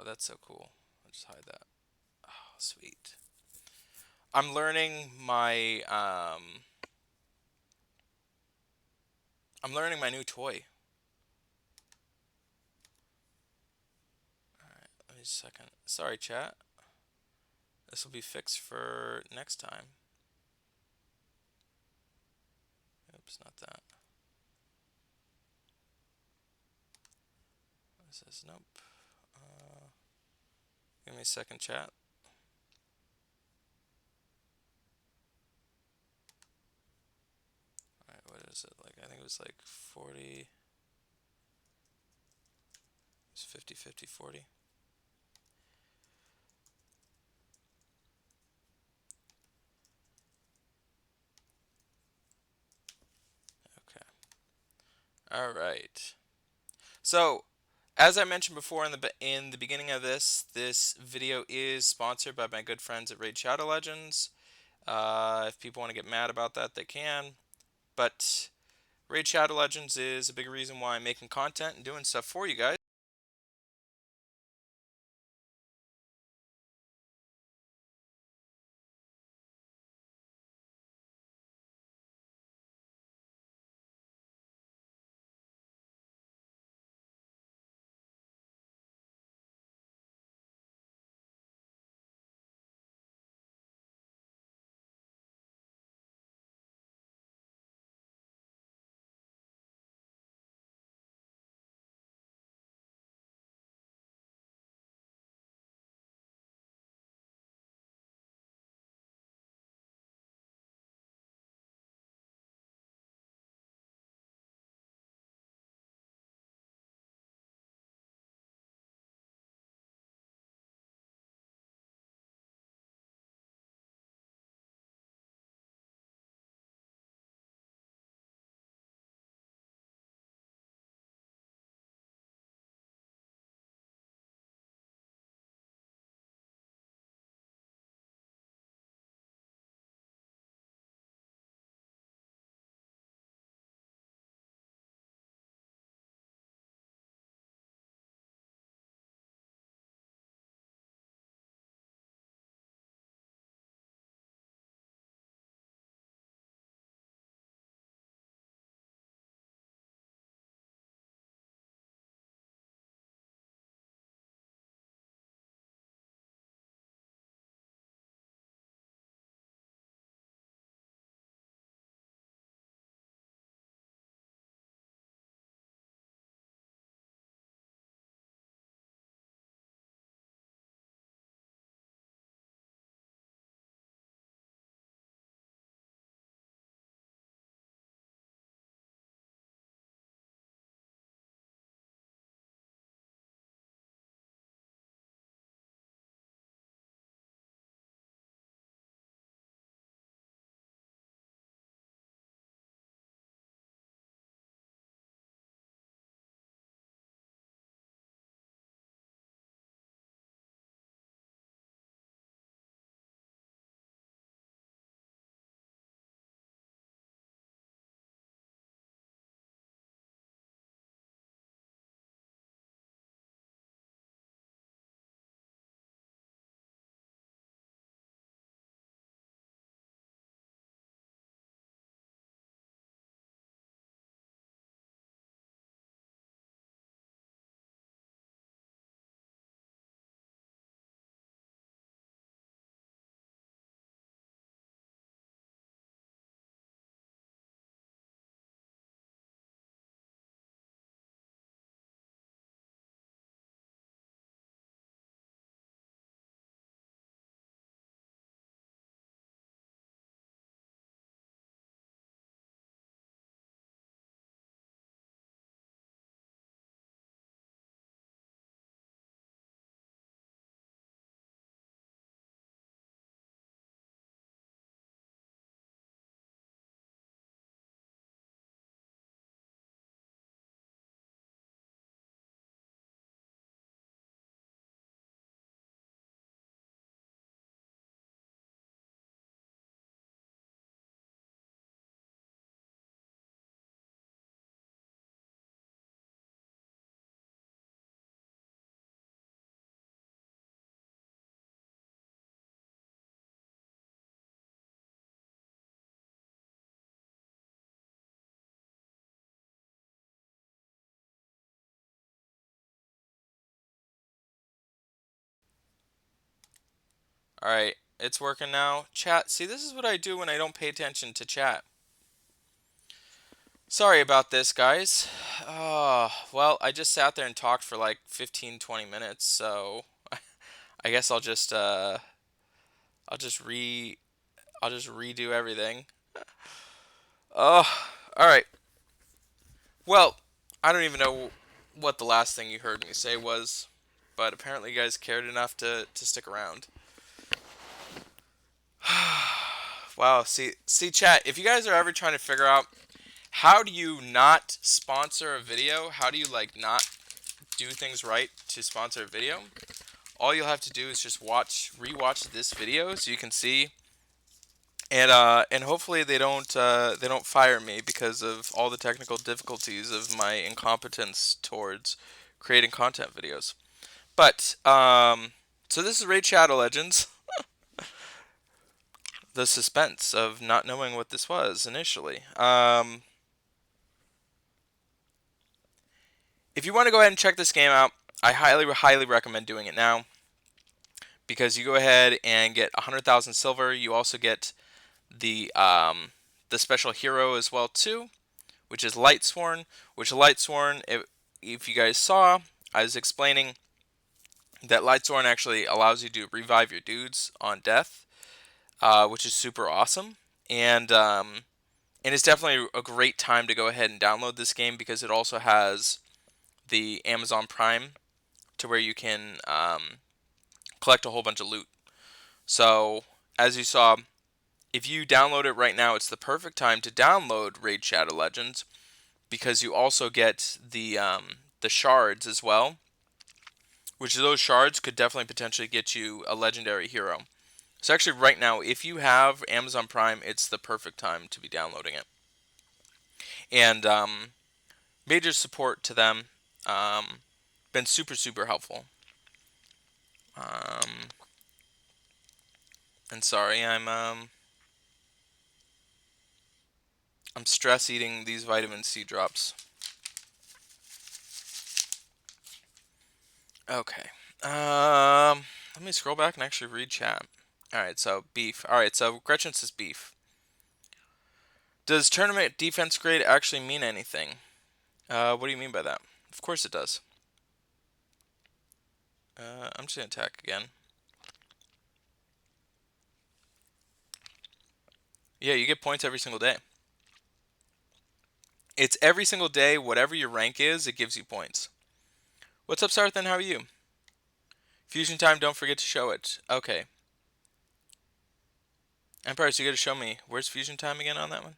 that's so cool. I'll just hide that. Oh, sweet. I'm learning my new toy. All right, let me just a second. Sorry, chat. This will be fixed for next time. Oops, not that. This is nope. Uh, Give me a second, chat. All right, what is it like? I think it was like 40. It's 50, 50, 40. Okay. All right. So, as I mentioned before in the beginning of this video is sponsored by my good friends at Raid Shadow Legends. If people want to get mad about that, they can. But Raid Shadow Legends is a big reason why I'm making content and doing stuff for you guys. Alright, it's working now. Chat, see, this is what I do when I don't pay attention to chat. Sorry about this, guys. Well, I just sat there and talked for like 15, 20 minutes, so I guess I'll just re I'll just redo everything. Oh, all right. Well, I don't even know what the last thing you heard me say was, but apparently you guys cared enough to stick around. Wow, see chat, if you guys are ever trying to figure out how do you not sponsor a video, how do you like not do things right to sponsor a video? All you'll have to do is just rewatch this video so you can see, and hopefully they don't fire me because of all the technical difficulties of my incompetence towards creating content videos. But so this is Raid Shadow Legends. The suspense of not knowing what this was initially. If you want to go ahead and check this game out, I highly recommend doing it now, because you go ahead and get 100,000 silver. You also get the special hero as well too, which is Lightsworn. Which Lightsworn, if you guys saw, I was explaining that Lightsworn actually allows you to revive your dudes on death, which is super awesome. And it's definitely a great time to go ahead and download this game, because it also has the Amazon Prime to where you can collect a whole bunch of loot. So, as you saw, if you download it right now, it's the perfect time to download Raid Shadow Legends, because you also get the shards as well, which those shards could definitely potentially get you a legendary hero. So actually right now, if you have Amazon Prime, it's the perfect time to be downloading it. And major support to them. Been super helpful. And sorry, I'm stress eating these vitamin C drops. Okay. Let me scroll back and actually read chat. Alright, so beef. Alright, so Gretchen says beef. Does tournament defense grade actually mean anything? What do you mean by that? Of course it does. I'm just gonna attack again. Yeah, you get points every single day. It's every single day, whatever your rank is, it gives you points. What's up, Sarthan? How are you? Fusion time, don't forget to show it. Okay. Empire, so you gotta show me. Where's fusion time again on that one?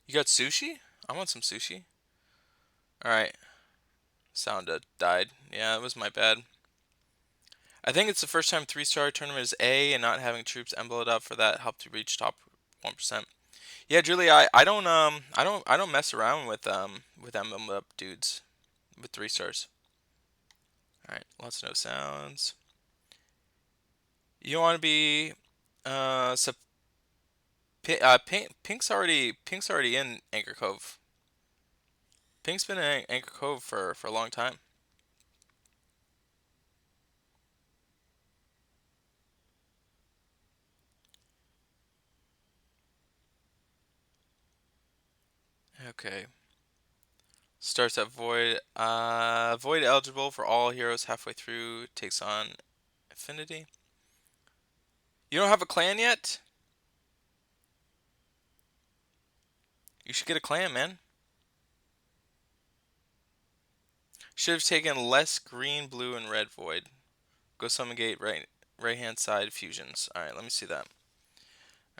You got sushi? I want some sushi. Alright. Sound died. Yeah, that was my bad. I think it's the first time 3-star tournament is A, and not having troops emblemed up for that helped to reach top 1%. Yeah, Julie, I don't mess around with emblem up dudes with 3 stars. All right, lots of no sounds. You don't want to be so Pink's already in Anchor Cove. Pink's been in Anchor Cove for a long time. Okay. Starts at Void. Void eligible for all heroes halfway through. Takes on Affinity. You don't have a clan yet? You should get a clan, man. Should have taken less green, blue, and red Void. Go summon gate right hand side fusions. Alright, let me see that.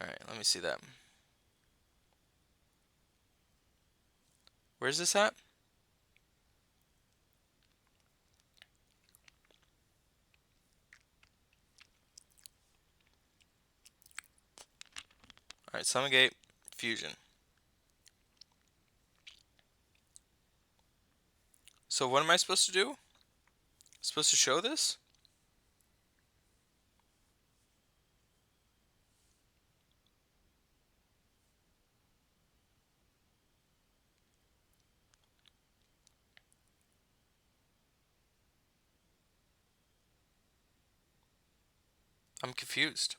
Alright, let me see that. Where's this at? Alright, summon gate, fusion. So what am I supposed to do? Supposed to show this? I'm confused.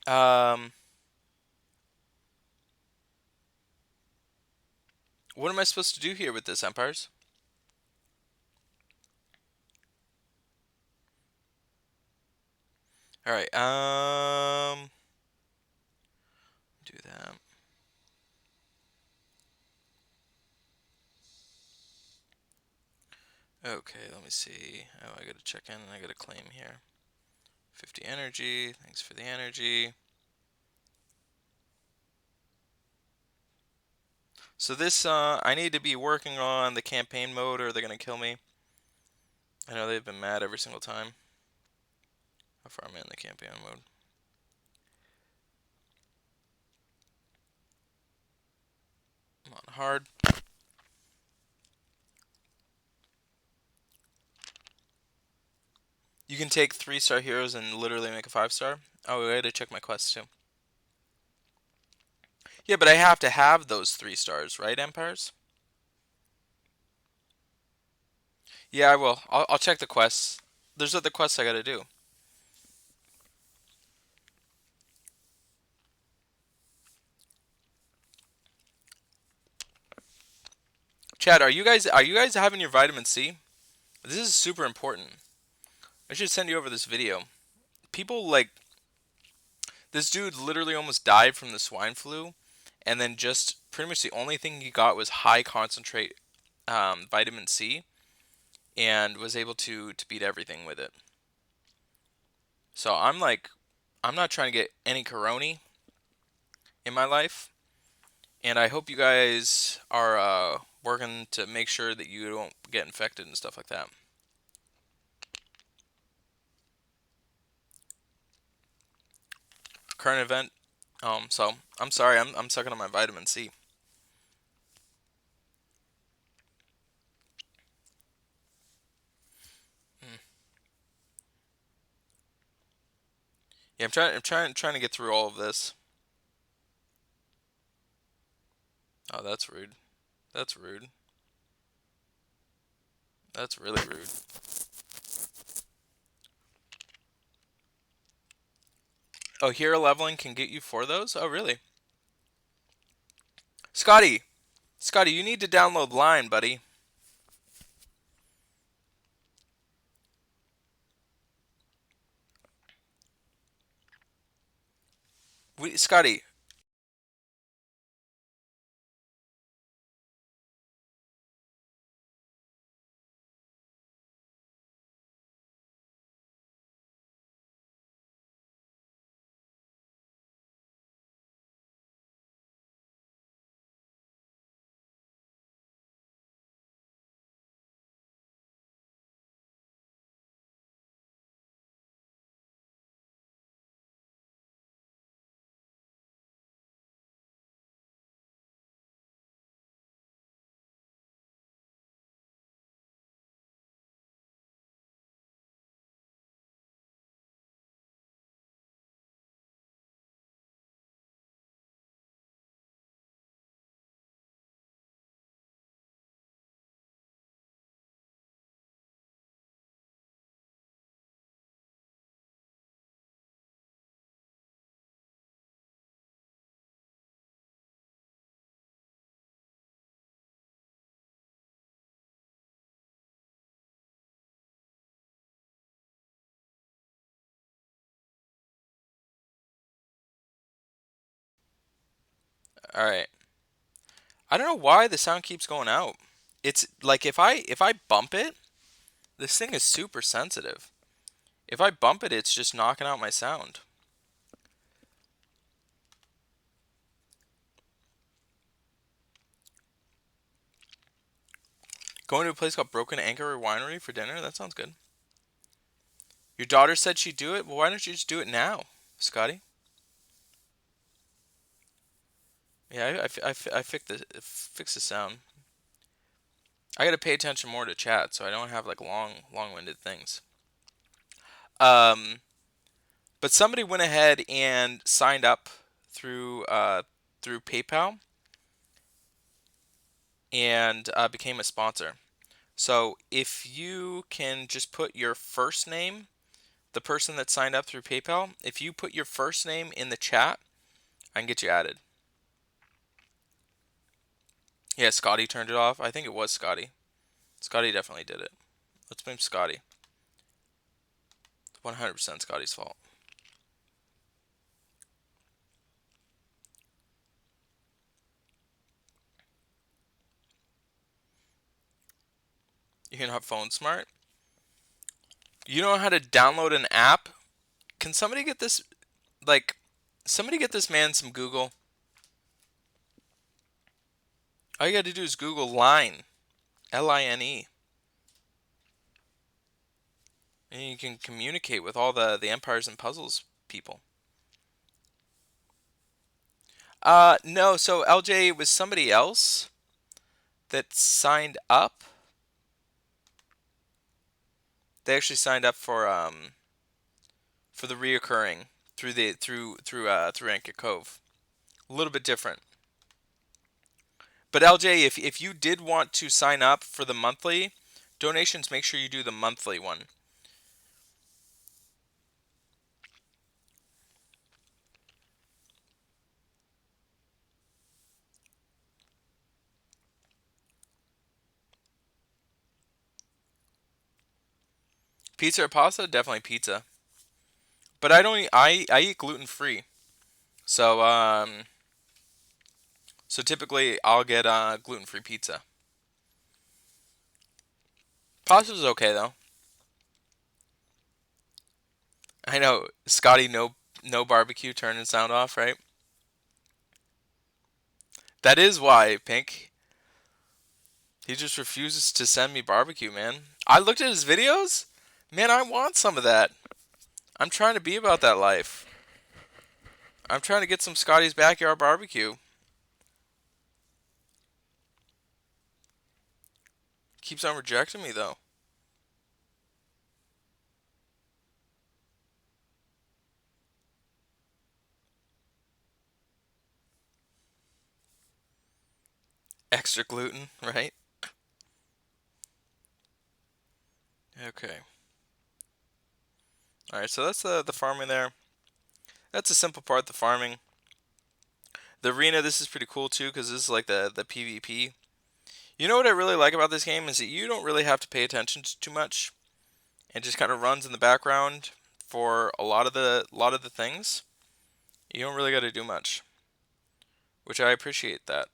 Um, what am I supposed to do here with this, Empires? All right. Do that. Okay, let me see. Oh, I gotta check in. I gotta claim here. 50 energy. Thanks for the energy. So this, I need to be working on the campaign mode or they're gonna kill me. I know they've been mad every single time. How far am I in the campaign mode? I'm on hard. You can take 3-star heroes and literally make a 5-star. Oh, I gotta check my quests too. Yeah, but I have to have those 3 stars, right, Empires? Yeah, I will. I'll check the quests. There's other quests I gotta do. Chad, are you guys having your vitamin C? This is super important. I should send you over this video. People like this dude literally almost died from the swine flu, and then just pretty much the only thing he got was high concentrate vitamin C, and was able to beat everything with it. So I'm not trying to get any corona in my life, and I hope you guys are working to make sure that you don't get infected and stuff like that. Current event. So I'm sorry, I'm sucking on my vitamin C. Mm. Yeah, I'm trying to get through all of this. Oh, that's rude. That's rude. That's really rude. Oh, hero leveling can get you 4 of those? Oh, really? Scotty, Scotty, you need to download Line, buddy. Scotty. All right. I don't know why the sound keeps going out. It's like if I bump it, this thing is super sensitive. If I bump it, it's just knocking out my sound. Going to a place called Broken Anchor Winery for dinner? That sounds good. Your daughter said she'd do it? Well, why don't you just do it now, Scotty? Yeah, I fix the sound. I gotta pay attention more to chat so I don't have like long-winded things. Um, but somebody went ahead and signed up through through PayPal and became a sponsor. So if you can just put your first name, the person that signed up through PayPal, if you put your first name in the chat, I can get you added. Yeah, Scotty turned it off. I think it was Scotty. Scotty definitely did it. Let's blame Scotty. 100% Scotty's fault. You're not phone smart? You know how to download an app? Can somebody get this, like, somebody get this man some Google? All you got to do is Google Line, Line, and you can communicate with all the Empires and Puzzles people. No, so LJ was somebody else that signed up. They actually signed up for the reoccurring through Anchor Cove. A little bit different. But LJ, if you did want to sign up for the monthly donations, make sure you do the monthly one. Pizza or pasta? Definitely pizza. But I don't eat, I eat gluten free. So so typically I'll get gluten free pizza. Pasta's okay though. I know Scotty, no barbecue, turn and sound off, right? That is why, Pink. He just refuses to send me barbecue, man. I looked at his videos. Man, I want some of that. I'm trying to be about that life. I'm trying to get some Scotty's backyard barbecue. Keeps on rejecting me though. Extra gluten, right? Okay. All right, so that's the farming there. That's a simple part, the farming. The arena, this is pretty cool too, because this is like the PvP. You know what I really like about this game is that you don't really have to pay attention to too much. It just kind of runs in the background for a lot of the things. You don't really got to do much, which I appreciate that.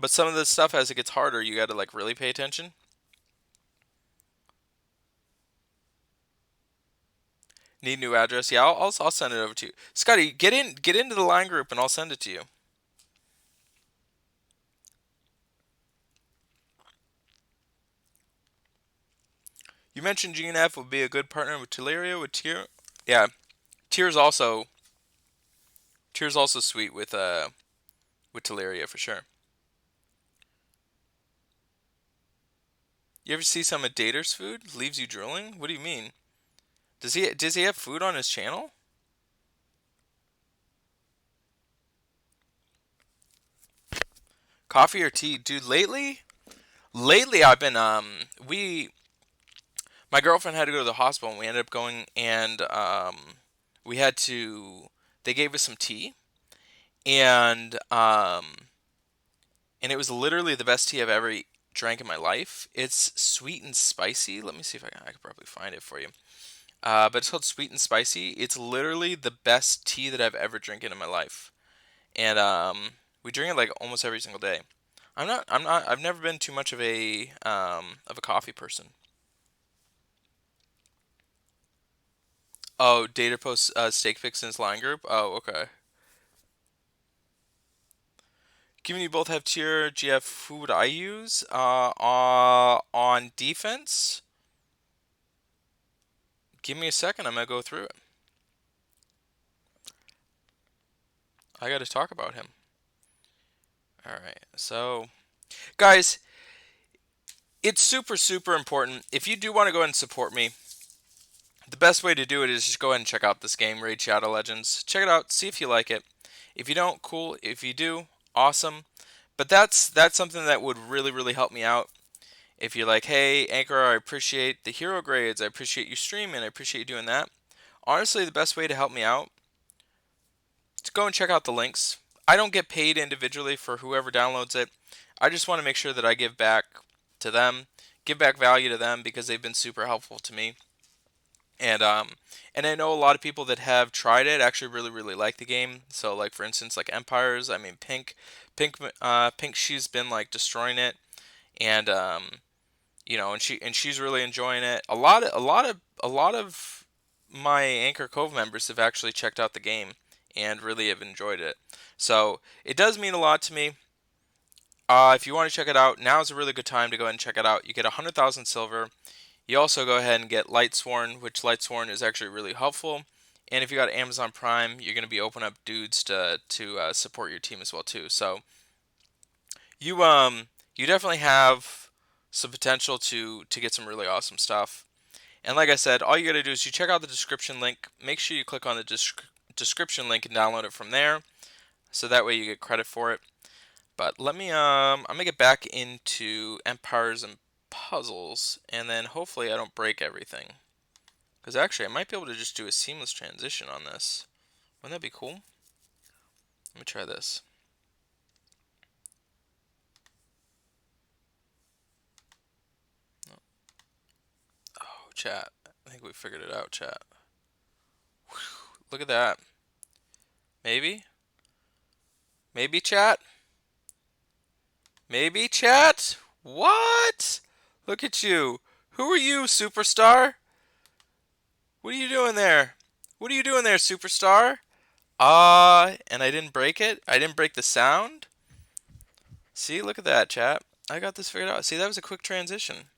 But some of this stuff, as it gets harder, you got to like really pay attention. Need new address? Yeah, I'll send it over to you. Scotty, get into the line group, and I'll send it to you. You mentioned GNF would be a good partner with Teleria with Tier. Yeah, Tier's also Tier's also sweet with Teleria for sure. You ever see some of Dater's food? Leaves you drooling? What do you mean? Does he have food on his channel? Coffee or tea? Dude, lately I've been we my girlfriend had to go to the hospital and we ended up going and we had to they gave us some tea and and it was literally the best tea I've ever drank in my life. It's sweet and spicy. Let me see if I could probably find it for you. But it's called Sweet and Spicy. It's literally the best tea that I've ever drinking in my life, and we drink it like almost every single day. I've never been too much of a coffee person. Oh, Data posts steak fixins line group. Oh, okay. Given you both have tier GF, who would I use? On defense, give me a second. I'm gonna go through it. I got to talk about him. All right. So, guys, it's super important. If you do want to go ahead and support me, the best way to do it is just go ahead and check out this game, Raid Shadow Legends. Check it out. See if you like it. If you don't, cool. If you do, awesome. But that's something that would really help me out. If you're like, hey, Anchor, I appreciate the hero grades, I appreciate you streaming, I appreciate you doing that. Honestly, the best way to help me out is go and check out the links. I don't get paid individually for whoever downloads it. I just want to make sure that I give back to them, give back value to them because they've been super helpful to me. And and I know a lot of people that have tried it actually really like the game. So like for instance like Empires, I mean Pink she's been like destroying it and you know, and she's really enjoying it. A lot of my Anchor Cove members have actually checked out the game and really have enjoyed it. So it does mean a lot to me. If you want to check it out, now is a really good time to go ahead and check it out. You get 100,000 silver. You also go ahead and get Lightsworn, which Lightsworn is actually really helpful. And if you got Amazon Prime, you're going to be opening up dudes to support your team as well too. So you definitely have some potential to get some really awesome stuff. And like I said, all you got to do is you check out the description link. Make sure you click on the description link and download it from there, so that way you get credit for it. But let me I'm gonna get back into empires and puzzles, and then hopefully I don't break everything. Because actually, I might be able to just do a seamless transition on this. Wouldn't that be cool? Let me try this. Oh, chat. I think we figured it out, chat. Whew, look at that. Maybe? Maybe, chat? Maybe, chat? What? Look at you. Who are you, superstar? What are you doing there? What are you doing there, superstar? And I didn't break it? I didn't break the sound? See, look at that, chat. I got this figured out. See, that was a quick transition.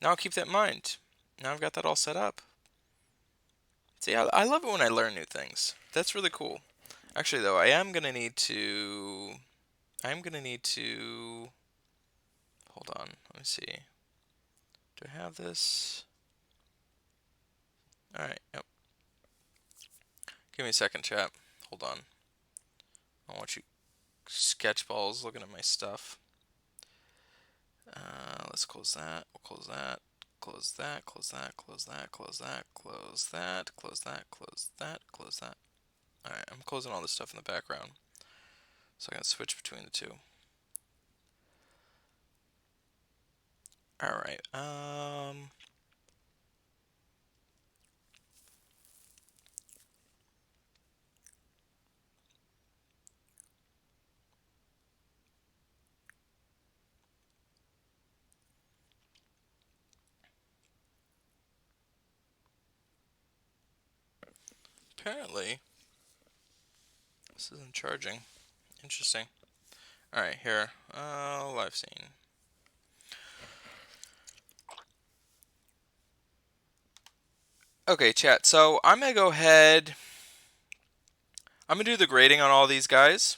Now I'll keep that in mind. Now I've got that all set up. See, I love it when I learn new things. That's really cool. Actually, though, I'm gonna need to. Hold on. Let me see. Do I have this? All right. Yep. Give me a second, chat. Hold on. I want you sketchballs looking at my stuff. Let's close that. We'll close that. Close that. Close that. Close that. Close that. Close that. Close that. Close that. Close that. All right. I'm closing all this stuff in the background, so I can switch between the two. All right. Apparently, this isn't charging. Interesting. All right, here. Live scene. Okay, chat. So I'm gonna go ahead. I'm gonna do the grading on all these guys.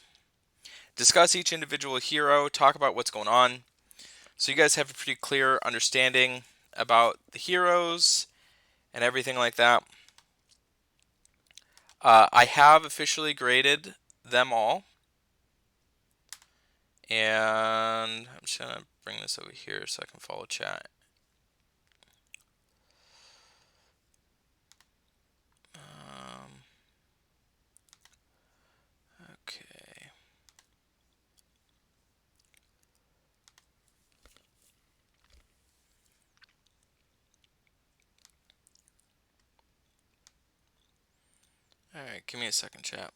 Discuss each individual hero. Talk about what's going on. So you guys have a pretty clear understanding about the heroes and everything like that. I have officially graded them all. And I'm just going to bring this over here so I can follow chat. Okay. Alright, give me a second, chat.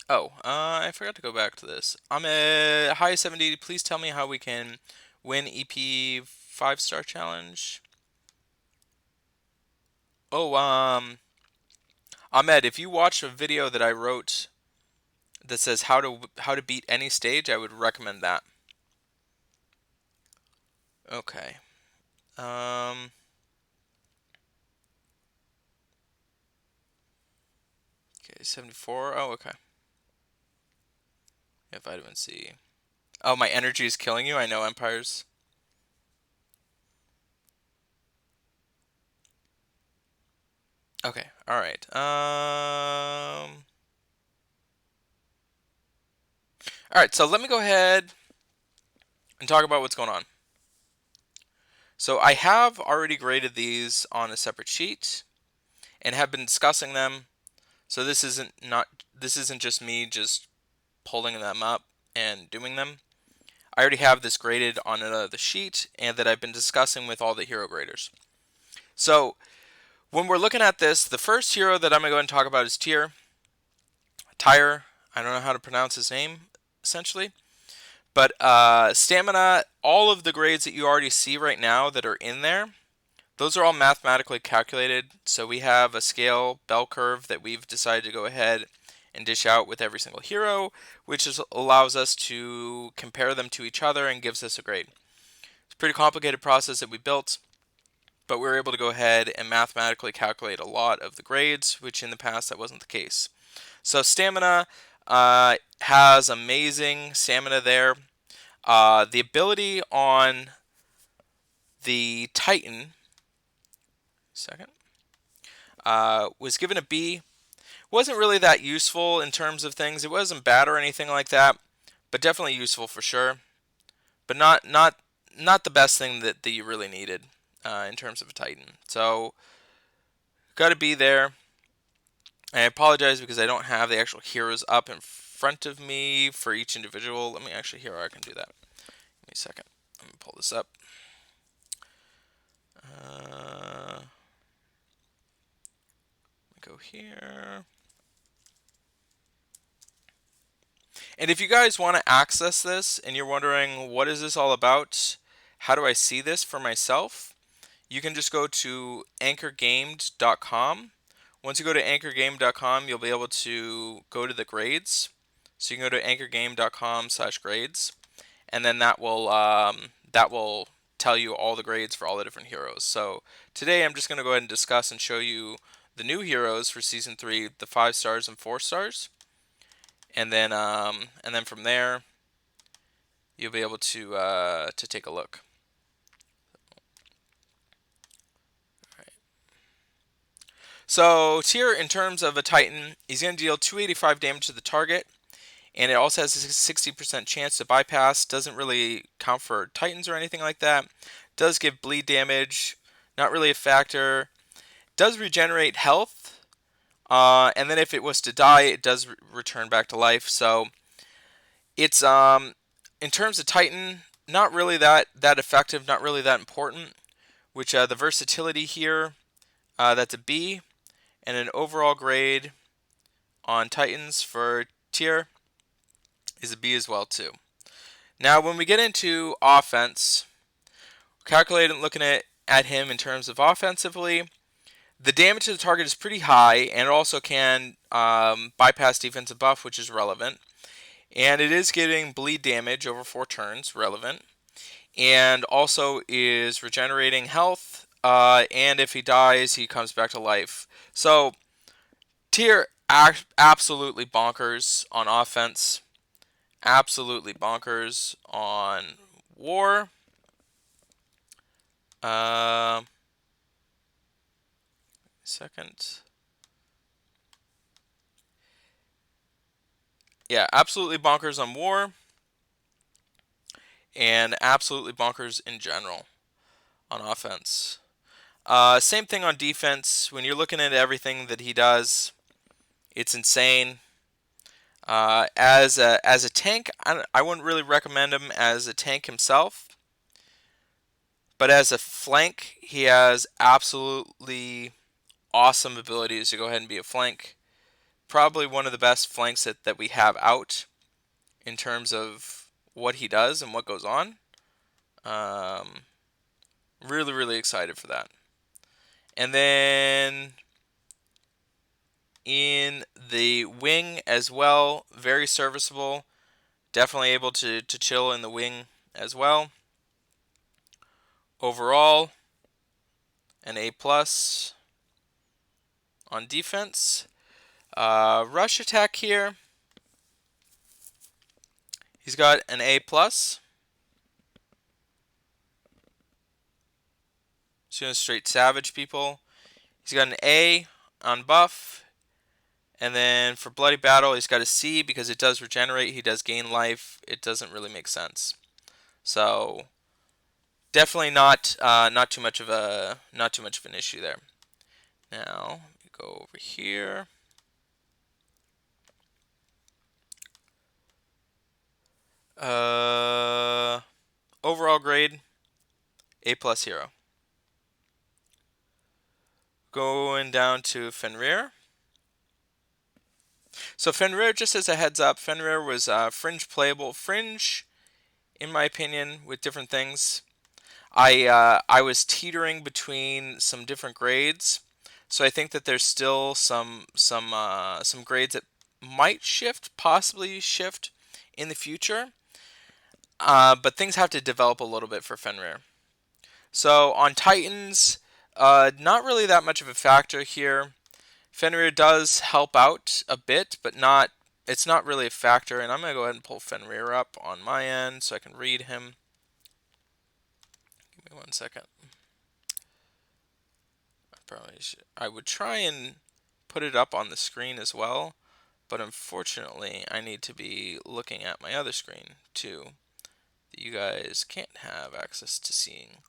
Oh, I forgot to go back to this. I'm a high 70. Please tell me how we can win EP 5-star challenge. Oh, Ahmed, if you watch a video that I wrote that says how to beat any stage, I would recommend that. Okay. Okay, 74. Oh, okay. Yeah, vitamin C. Oh, my energy is killing you. I know Empires. Okay. All right. Alright, so let me go ahead and talk about what's going on. So I have already graded these on a separate sheet and have been discussing them. So this isn't just me just pulling them up and doing them. I already have this graded on the sheet and that I've been discussing with all the hero graders. So when we're looking at this, the first hero that I'm going to go ahead and talk about is Tyre. I don't know how to pronounce his name, essentially. But stamina, all of the grades that you already see right now that are in there, those are all mathematically calculated. So we have a scale bell curve that we've decided to go ahead and dish out with every single hero, which allows us to compare them to each other and gives us a grade. It's a pretty complicated process that we built, but we were able to go ahead and mathematically calculate a lot of the grades, which in the past that wasn't the case. So stamina has amazing stamina there. The ability on the Titan, was given a B. Wasn't really that useful in terms of things. It wasn't bad or anything like that, but definitely useful for sure. But not the best thing that you really needed in terms of a Titan. So got to be there. I apologize because I don't have the actual heroes up in front of me for each individual. Let me actually here I can do that. Give me a second. Let me pull this up. Go here. And if you guys want to access this and you're wondering what is this all about, how do I see this for myself, you can just go to anchorgamed.com. Once you go to anchorgame.com, you'll be able to go to the grades. So you can go to anchorgame.com/grades, and then that will tell you all the grades for all the different heroes. So today I'm just going to go ahead and discuss and show you the new heroes for season 3, the 5 stars and 4 stars, and then from there you'll be able to take a look. So Tyr, in terms of a Titan, he's going to deal 285 damage to the target, and it also has a 60% chance to bypass. Doesn't really count for Titans or anything like that. Does give bleed damage, not really a factor. Does regenerate health, and then if it was to die, it does return back to life. So it's in terms of Titan, not really that effective, not really that important. Which the versatility here, that's a B, and an overall grade on Titans for Tyr is a B as well too. Now when we get into offense, calculating looking at him in terms of offensively, the damage to the target is pretty high, and it also can bypass defensive buff, which is relevant. And it is getting bleed damage over 4 turns, relevant. And also is regenerating health, and if he dies, he comes back to life. So Tyr absolutely bonkers on offense, absolutely bonkers on war. Second. Yeah, absolutely bonkers on war, and absolutely bonkers in general on offense. Same thing on defense. When you're looking at everything that he does, it's insane. As a tank, I wouldn't really recommend him as a tank himself. But as a flank, he has absolutely awesome abilities to go ahead and be a flank. Probably one of the best flanks that we have out in terms of what he does and what goes on. Really, really excited for that. And then in the wing as well, very serviceable. Definitely able to chill in the wing as well. Overall, an A plus on defense. Rush attack here. He's got an A plus. He's gonna straight savage people. He's got an A on buff And then for Bloody Battle, he's got a C because it does regenerate. He does gain life. It doesn't really make sense. So definitely not too much of an issue there. Now we go over here. Overall grade A+ hero. Going down to Fenrir. So Fenrir, just as a heads up, Fenrir was fringe playable. Fringe, in my opinion, with different things. I was teetering between some different grades, so I think that there's still some grades that might shift, possibly shift in the future. But things have to develop a little bit for Fenrir. So on Titans, not really that much of a factor here. Fenrir does help out a bit, but not. It's not really a factor. And I'm gonna go ahead and pull Fenrir up on my end so I can read him. Give me 1 second. I would try and put it up on the screen as well, but unfortunately I need to be looking at my other screen too that you guys can't have access to seeing.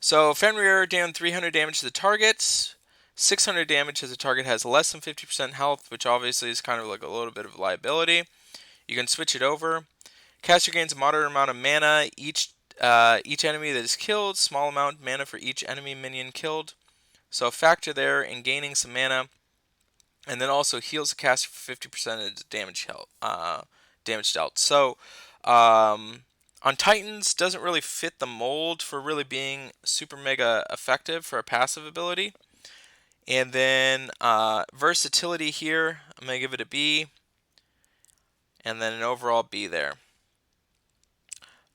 So Fenrir down 300 damage to the target, 600 damage as the target has less than 50% health, which obviously is kind of like a little bit of a liability. You can switch it over. Caster gains a moderate amount of mana each enemy that is killed, small amount of mana for each enemy minion killed. So a factor there in gaining some mana, and then also heals the caster for 50% of damage dealt. So on Titans, doesn't really fit the mold for really being super mega effective for a passive ability. And then versatility here, I'm gonna give it a B, and then an overall B there.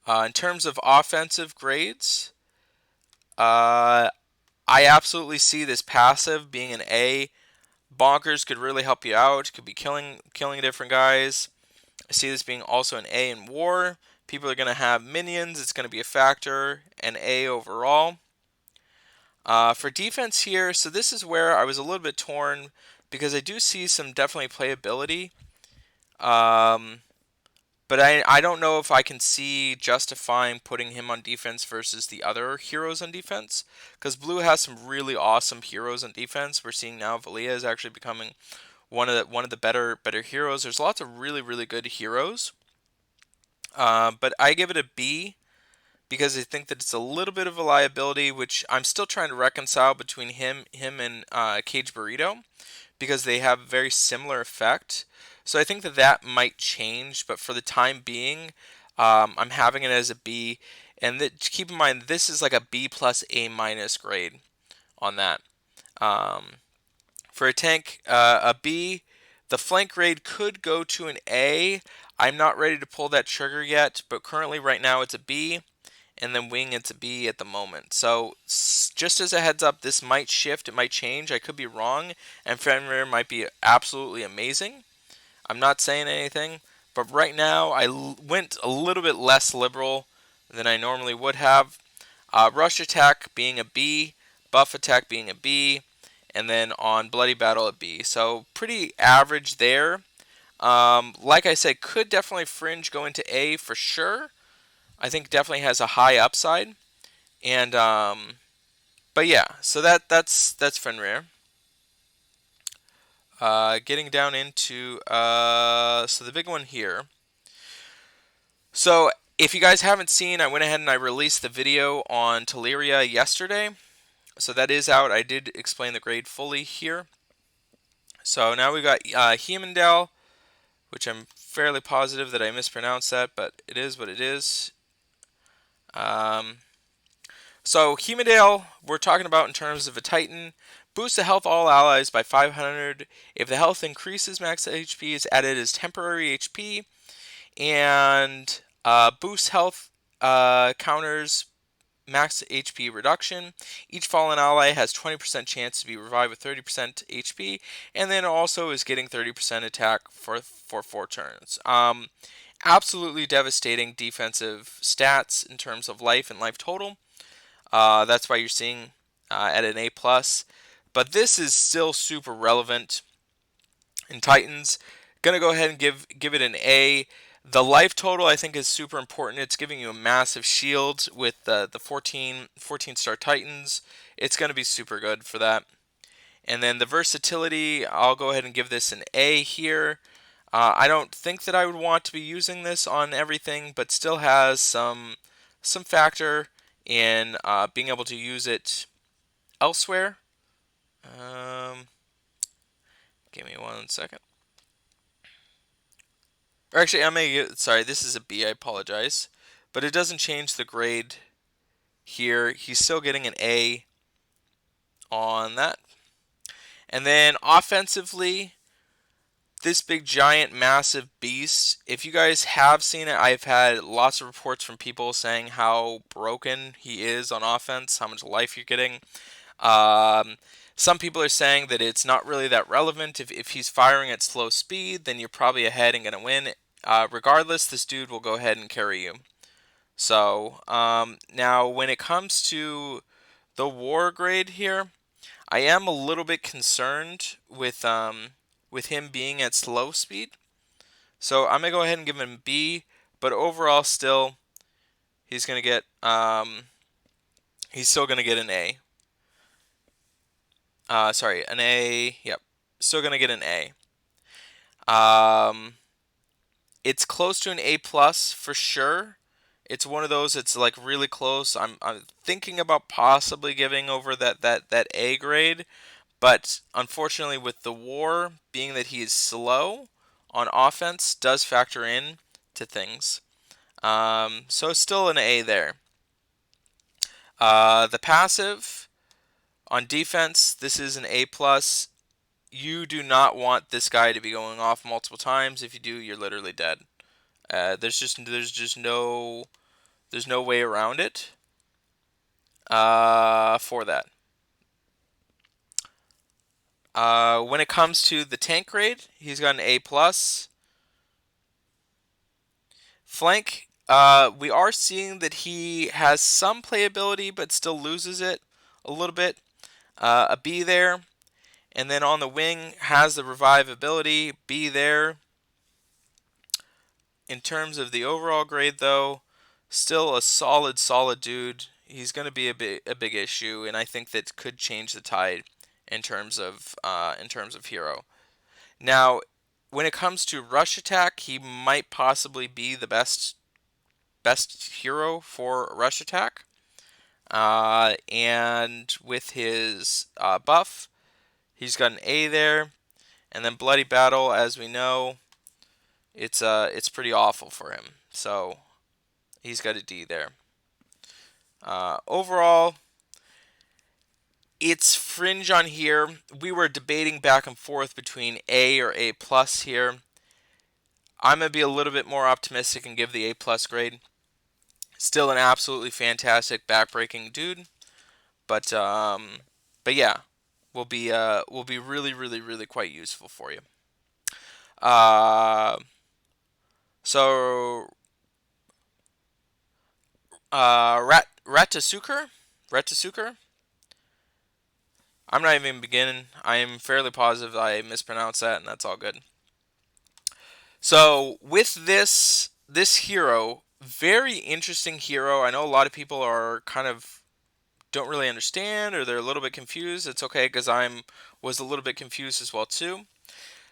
In terms of offensive grades, I absolutely see this passive being an A. Bonkers could really help you out. Could be killing different guys. I see this being also an A in war. People are going to have minions. It's going to be a factor. An A overall. For defense here, so this is where I was a little bit torn because I do see some definitely playability. But I don't know if I can see justifying putting him on defense versus the other heroes on defense. Because Blue has some really awesome heroes on defense. We're seeing now Valia is actually becoming one of the better heroes. There's lots of really good heroes. But I give it a B because I think that it's a little bit of a liability, which I'm still trying to reconcile between him and Cage Burrito, because they have a very similar effect. So I think that might change, but for the time being, I'm having it as a B. And keep in mind, this is like a B plus A minus grade on that. For a tank, a B. The flank grade could go to an A. I'm not ready to pull that trigger yet, but currently right now it's a B. And then wing it's a B at the moment. So just as a heads up, this might shift, it might change. I could be wrong, and Fenrir might be absolutely amazing. I'm not saying anything, but right now I went a little bit less liberal than I normally would have. Rush attack being a B, buff attack being a B, and then on Bloody Battle a B. So pretty average there. Like I said, could definitely fringe go into A for sure. I think definitely has a high upside. And but yeah, so that's Fenrir. Getting down into so the big one here. So if you guys haven't seen, I went ahead and I released the video on Teleria yesterday. So that is out. I did explain the grade fully here. So now we got Hemendal, which I'm fairly positive that I mispronounced that, but it is what it is. So Hemendal, we're talking about in terms of a Titan. Boost the health all allies by 500. If the health increases, max HP is added as temporary HP. And boost health counters max HP reduction. Each fallen ally has 20% chance to be revived with 30% HP. And then also is getting 30% attack for 4 turns. Absolutely devastating defensive stats in terms of life and life total. That's why you're seeing at an A+. But this is still super relevant. In Titans, gonna go ahead and give it an A. The life total I think is super important. It's giving you a massive shield with the 14 star Titans. It's gonna be super good for that. And then the versatility, I'll go ahead and give this an A here. I don't think that I would want to be using this on everything, but still has some factor in being able to use it elsewhere. Um, Give me 1 second. Or actually, sorry, this is a B. I apologize, but it doesn't change the grade here. He's still getting an A on that. And then offensively, this big giant massive beast, if you guys have seen it, I've had lots of reports from people saying how broken he is on offense, how much life you're getting. um, some people are saying that it's not really that relevant. If he's firing at slow speed, then you're probably ahead and going to win. Regardless, this dude will go ahead and carry you. So now when it comes to the war grade here, I am a little bit concerned with him being at slow speed. So I'm gonna go ahead and give him B, but overall still he's gonna get he's still gonna get an A. Sorry, an A. Yep, still gonna get an A. Um, it's close to an A plus for sure. It's one of those. It's like really close. I'm thinking about possibly giving over that A grade. But unfortunately, with the war being that he is slow on offense, does factor in to things. So still an A there. The passive on defense, this is an A plus. You do not want this guy to be going off multiple times. If you do, you're literally dead. There's no way around it. For that. When it comes to the tank grade, he's got an A plus. Flank, we are seeing that he has some playability, but still loses it a little bit. A B there. And then on the wing, has the revivability, B there. In terms of the overall grade, though, still a solid dude. He's going to be a big issue, and I think that could change the tide in terms of hero. Now, when it comes to rush attack, he might possibly be the best hero for rush attack. And with his buff, he's got an A there. And then bloody battle, as we know, it's pretty awful for him. So he's got a D there. Overall, it's fringe on here. We were debating back and forth between A or A plus here. I'm gonna be a little bit more optimistic and give the A plus grade. Still an absolutely fantastic backbreaking dude, but yeah, will be really quite useful for you. Uh, so Ratasuker. I'm not even beginning. I am fairly positive I mispronounced that, and that's all good. So with this hero, very interesting hero. I know a lot of people are kind of don't really understand, or they're a little bit confused. It's okay because was a little bit confused as well too.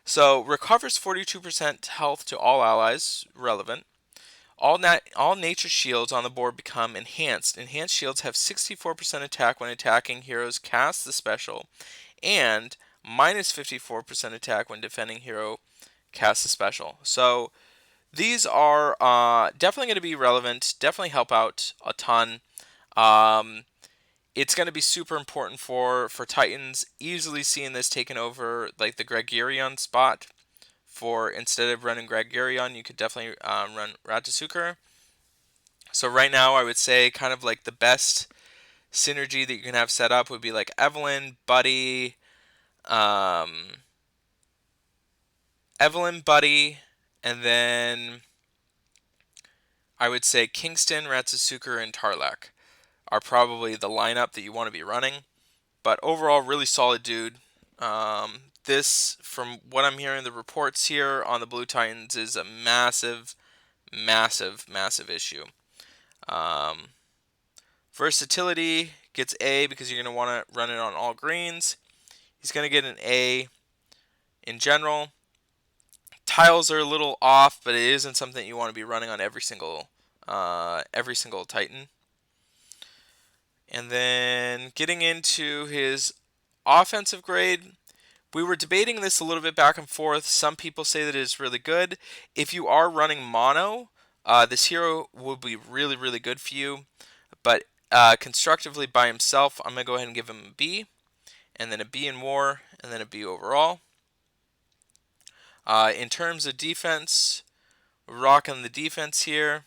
So recovers 42% health to all allies, relevant. All nature shields on the board become enhanced. Enhanced shields have 64% attack when attacking heroes cast the special, and minus 54% attack when defending hero casts the special. So these are definitely going to be relevant, definitely help out a ton. It's going to be super important for Titans. Easily seeing this taken over like the Gregarion spot. For instead of running Gregarion, you could definitely run Ratasuker. So right now, I would say kind of like the best synergy that you can have set up would be like um, Evelyn, Buddy, and then I would say Kingston, Ratsusuker, and Tarlac are probably the lineup that you want to be running. But overall, really solid dude. this, from what I'm hearing, the reports here on the Blue Titans is a massive, massive, massive issue. Um, Versatility gets A because you're going to want to run it on all greens. He's going to get an A in general. Tiles are a little off, but it isn't something you want to be running on every single Titan. And then getting into his offensive grade, we were debating this a little bit back and forth. Some people say that it's really good. If you are running mono, this hero will be really, really good for you. But constructively by himself, I'm going to go ahead and give him a B, and then a B in war, and then a B overall. In terms of defense, we're rocking the defense here.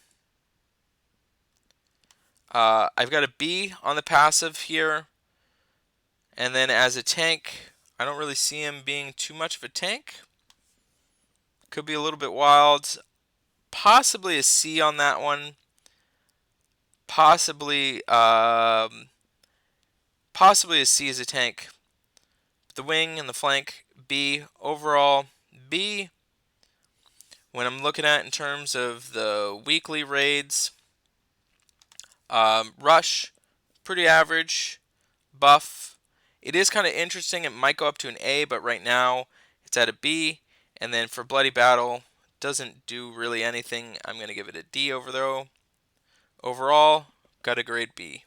I've got a B on the passive here. And then as a tank, I don't really see him being too much of a tank. Could be a little bit wild. Possibly a C on that one. Possibly a C as a tank. The wing and the flank, B. Overall, B. When I'm looking at in terms of the weekly raids, rush, pretty average. Buff, it is kind of interesting. It might go up to an A, but right now it's at a B. And then for Bloody Battle, doesn't do really anything. I'm going to give it a D over though. Overall, got a grade B.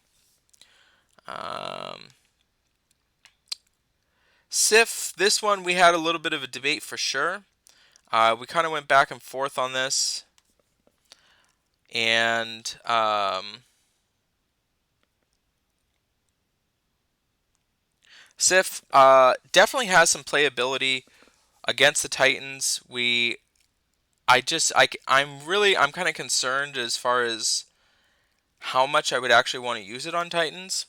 Sif, this one we had a little bit of a debate for sure. We kind of went back and forth on this. And Sif definitely has some playability against the Titans. I'm kind of concerned as far as how much I would actually want to use it on Titans.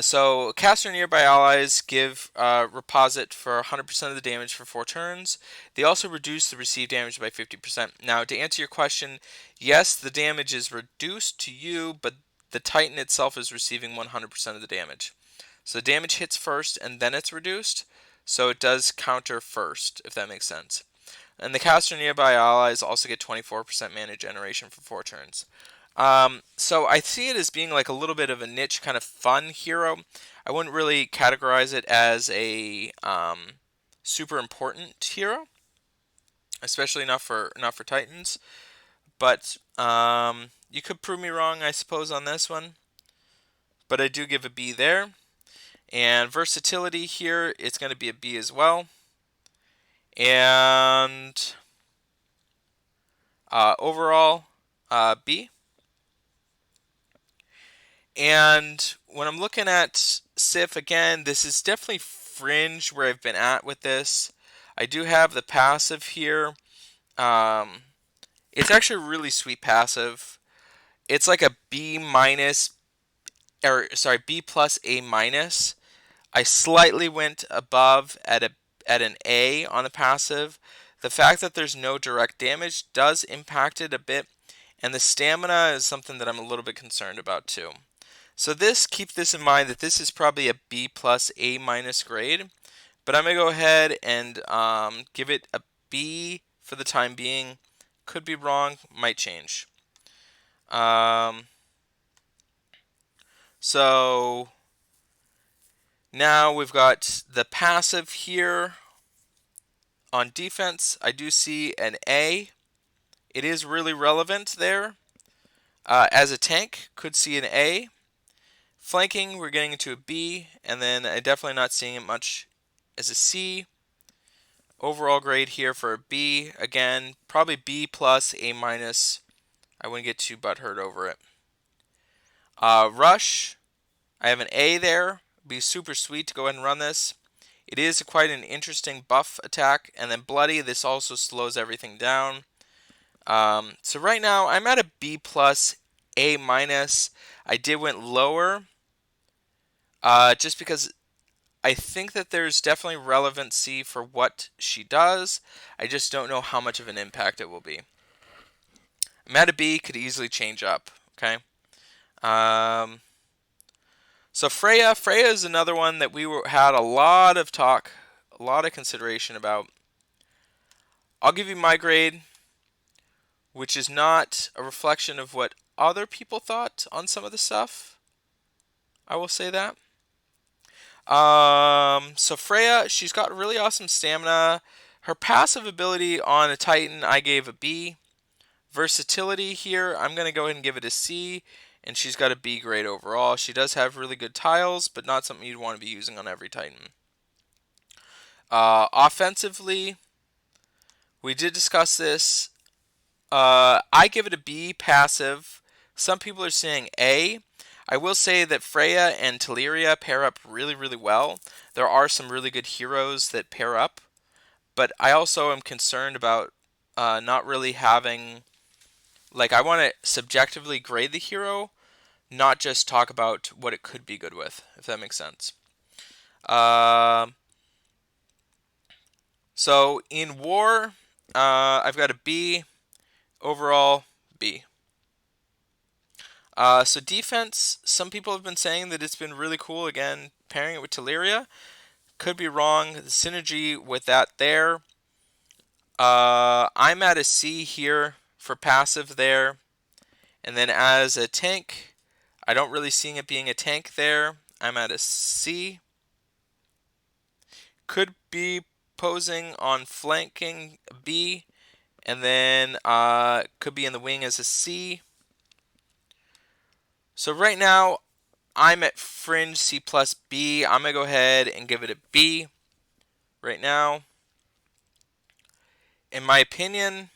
So cast or nearby allies give reposit for 100% of the damage for 4 turns. They also reduce the received damage by 50%. Now, to answer your question, yes, the damage is reduced to you, but the Titan itself is receiving 100% of the damage. So the damage hits first and then it's reduced. So it does counter first, if that makes sense. And the caster nearby allies also get 24% mana generation for 4 turns. So I see it as being like a little bit of a niche kind of fun hero. I wouldn't really categorize it as a super important hero, especially not for Titans. But you could prove me wrong, I suppose, on this one. But I do give a B there. And versatility here, it's going to be a B as well. And overall, B. And when I'm looking at Sif again, this is definitely fringe where I've been at with this. I do have the passive here. It's actually a really sweet passive. It's like a B minus, or sorry, B plus A minus. I slightly went above at an A on the passive. The fact that there's no direct damage does impact it a bit, and the stamina is something that I'm a little bit concerned about too. So keep this in mind that this is probably a B plus A minus grade, but I'm going to go ahead and give it a B for the time being. Could be wrong, might change. So now we've got the passive here. On defense, I do see an A. It is really relevant there. As a tank, could see an A. Flanking, we're getting into a B, and then I'm definitely not seeing it much as a C. Overall grade here for a B, again, probably B plus, A minus. I wouldn't get too butthurt over it. Rush, I have an A there. It'd be super sweet to go ahead and run this. It is quite an interesting buff attack, and then Bloody, this also slows everything down. So right now, I'm at a B plus, A minus. I did went lower, just because I think that there's definitely relevancy for what she does. I just don't know how much of an impact it will be. I'm at a B, could easily change up. Okay. So Freya is another one that we had a lot of talk a lot of consideration about. I'll give you my grade, which is not a reflection of what other people thought on some of the stuff. I will say that. So Freya, she's got really awesome stamina. Her passive ability on a Titan, I gave a B. Versatility here, I'm going to go ahead and give it a C, and she's got a B grade overall. She does have really good tiles, but not something you'd want to be using on every Titan. Offensively, we did discuss this. I give it a B passive. Some people are saying A. I will say that Freya and Teleria pair up really, really well. There are some really good heroes that pair up, but I also am concerned about not really having. Like, I want to subjectively grade the hero, not just talk about what it could be good with, if that makes sense. So in war, I've got a B. Overall, B. So defense, some people have been saying that it's been really cool, again, pairing it with Teleria. Could be wrong. The synergy with that there. I'm at a C here for passive there. And then as a tank, I don't really see it being a tank there. I'm at a C. Could be posing on flanking B. And then could be in the wing as a C. So right now, I'm at fringe C plus B. I'm going to go ahead and give it a B right now. In my opinion,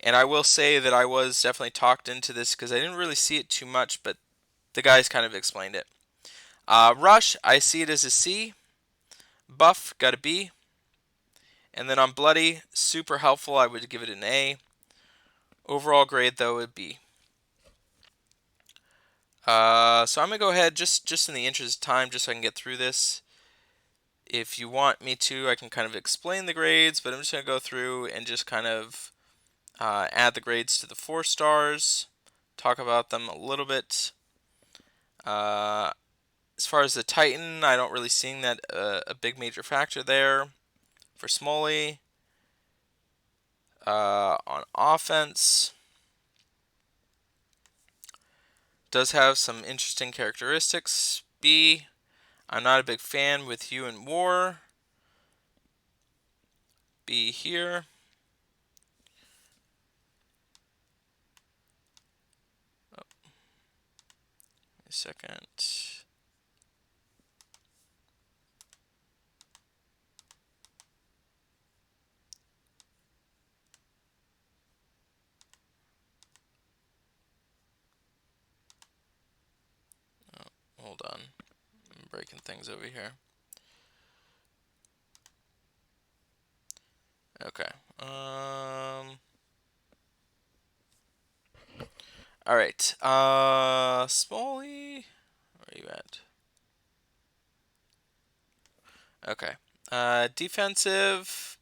and I will say that I was definitely talked into this because I didn't really see it too much, but the guys kind of explained it. Rush, I see it as a C. Buff, got a B. And then on Bloody, super helpful, I would give it an A. Overall grade, though, a B. So I'm going to go ahead, just in the interest of time, just so I can get through this. If you want me to, I can kind of explain the grades, but I'm just going to go through and just kind of add the grades to the 4 stars, talk about them a little bit. As far as the Titan, I don't really see that a big major factor there. For Smoley, on offense, does have some interesting characteristics. B, I'm not a big fan with you in war. B here. Oh, a second. Oh, hold on. I'm breaking things over here. Okay. All right. Smalley, where are you at? Okay. Defensive.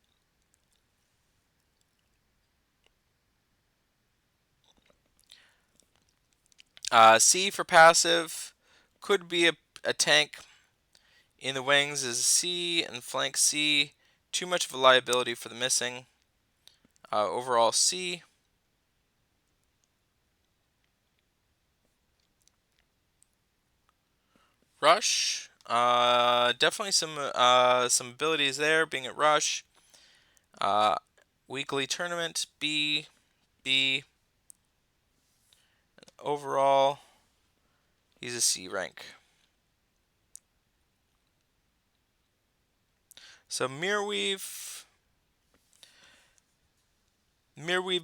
C for passive. Could be a tank. In the wings is a C, and flank C. Too much of a liability for the missing. Overall C. Rush. Definitely some abilities there, being at Rush. Weekly tournament B. B. Overall, he's a C rank. So Mirrorweave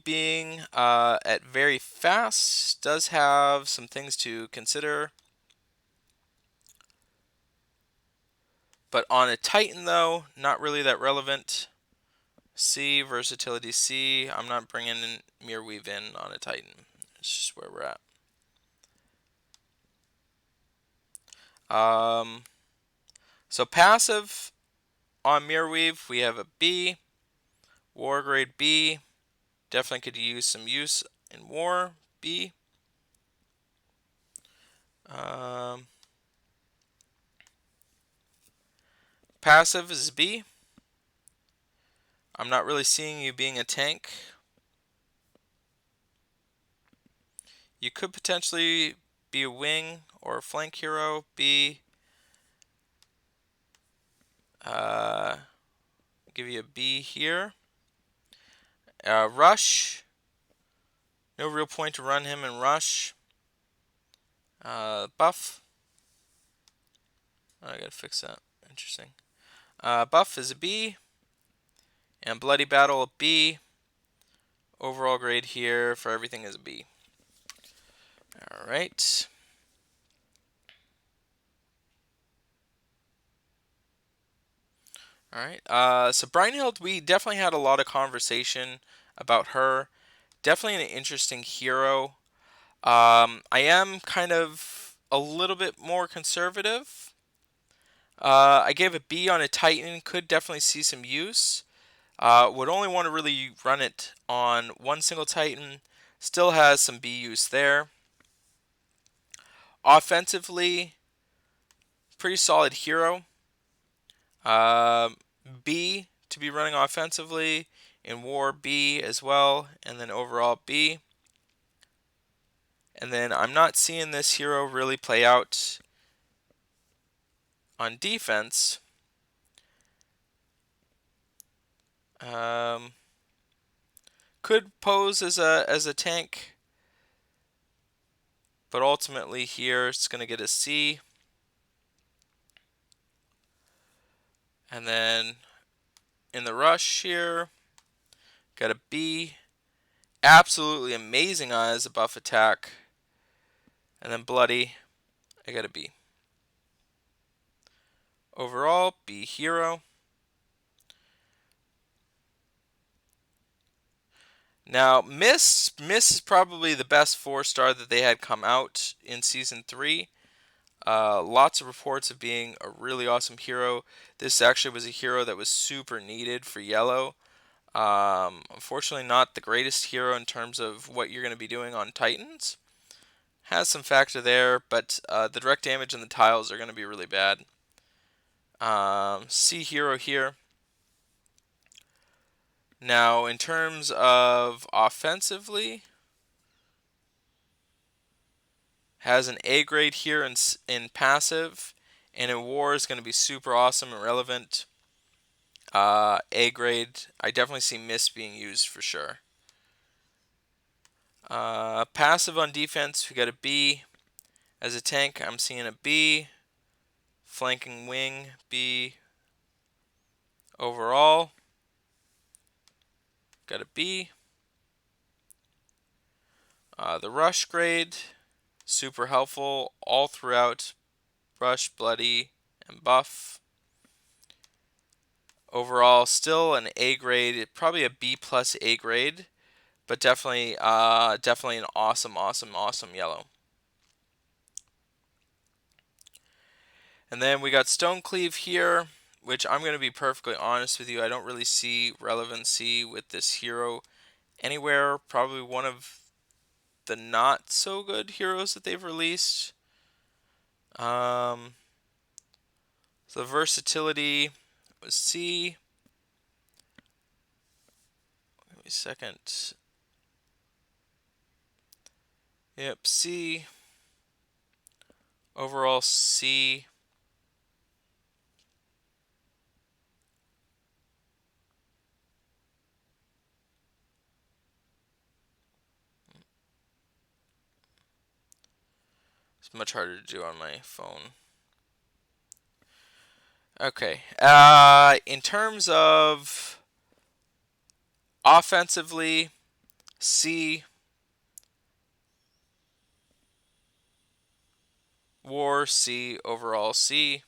being at very fast does have some things to consider. But on a Titan, though, not really that relevant. C, versatility C. I'm not bringing Mirrorweave in on a Titan. It's just where we're at. So passive on Mirrorweave, we have a B. War grade B. Definitely could use some use in war. B. passive is B. I'm not really seeing you being a tank. You could potentially be a wing or a flank hero. B. Give you a B here. Rush. No real point to run him in rush. Buff. Oh, I gotta fix that. Interesting. Buff is a B. And Bloody Battle a B. Overall grade here for everything is a B. Alright. Alright. So Brynhild, we definitely had a lot of conversation about her. Definitely an interesting hero. I am kind of a little bit more conservative. I gave a B on a Titan. Could definitely see some use. Would only want to really run it on one single Titan. Still has some B use there. Offensively, pretty solid hero. B to be running offensively. In war, B as well. And then overall, B. And then I'm not seeing this hero really play out on defense. Could pose as a tank, but ultimately here it's going to get a C. And then in the rush here, got a B. Absolutely amazing as a buff attack. And then bloody, I got a B. Overall, B hero. Now, Mist is probably the best 4-star that they had come out in Season 3. Lots of reports of being a really awesome hero. This actually was a hero that was super needed for yellow. Unfortunately, not the greatest hero in terms of what you're going to be doing on Titans. Has some factor there, but the direct damage and the tiles are going to be really bad. C hero here. Now, in terms of offensively, has an A grade here in passive, and in war is going to be super awesome and relevant. A grade. I definitely see Mist being used for sure. Passive on defense, we got a B. As a tank, I'm seeing a B. Flanking wing, B. Overall, got a B. The rush grade, super helpful all throughout. Rush, bloody, and buff. Overall, still an A grade, probably a B plus A grade, but definitely an awesome yellow. And then we got Stonecleave here, which I'm going to be perfectly honest with you, I don't really see relevancy with this hero anywhere. Probably one of the not so good heroes that they've released. So versatility was C. Give me a second. Yep, C. Overall C. It's much harder to do on my phone. Okay. In terms of offensively, C. War, C. Overall, C.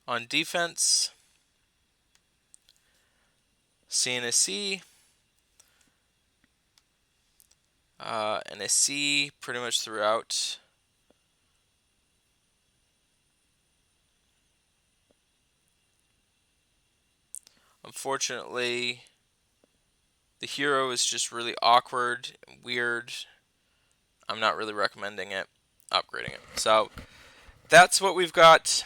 On defense, C and a C. And a C pretty much throughout. Unfortunately, the hero is just really awkward and weird. I'm not really recommending it, upgrading it. So that's what we've got.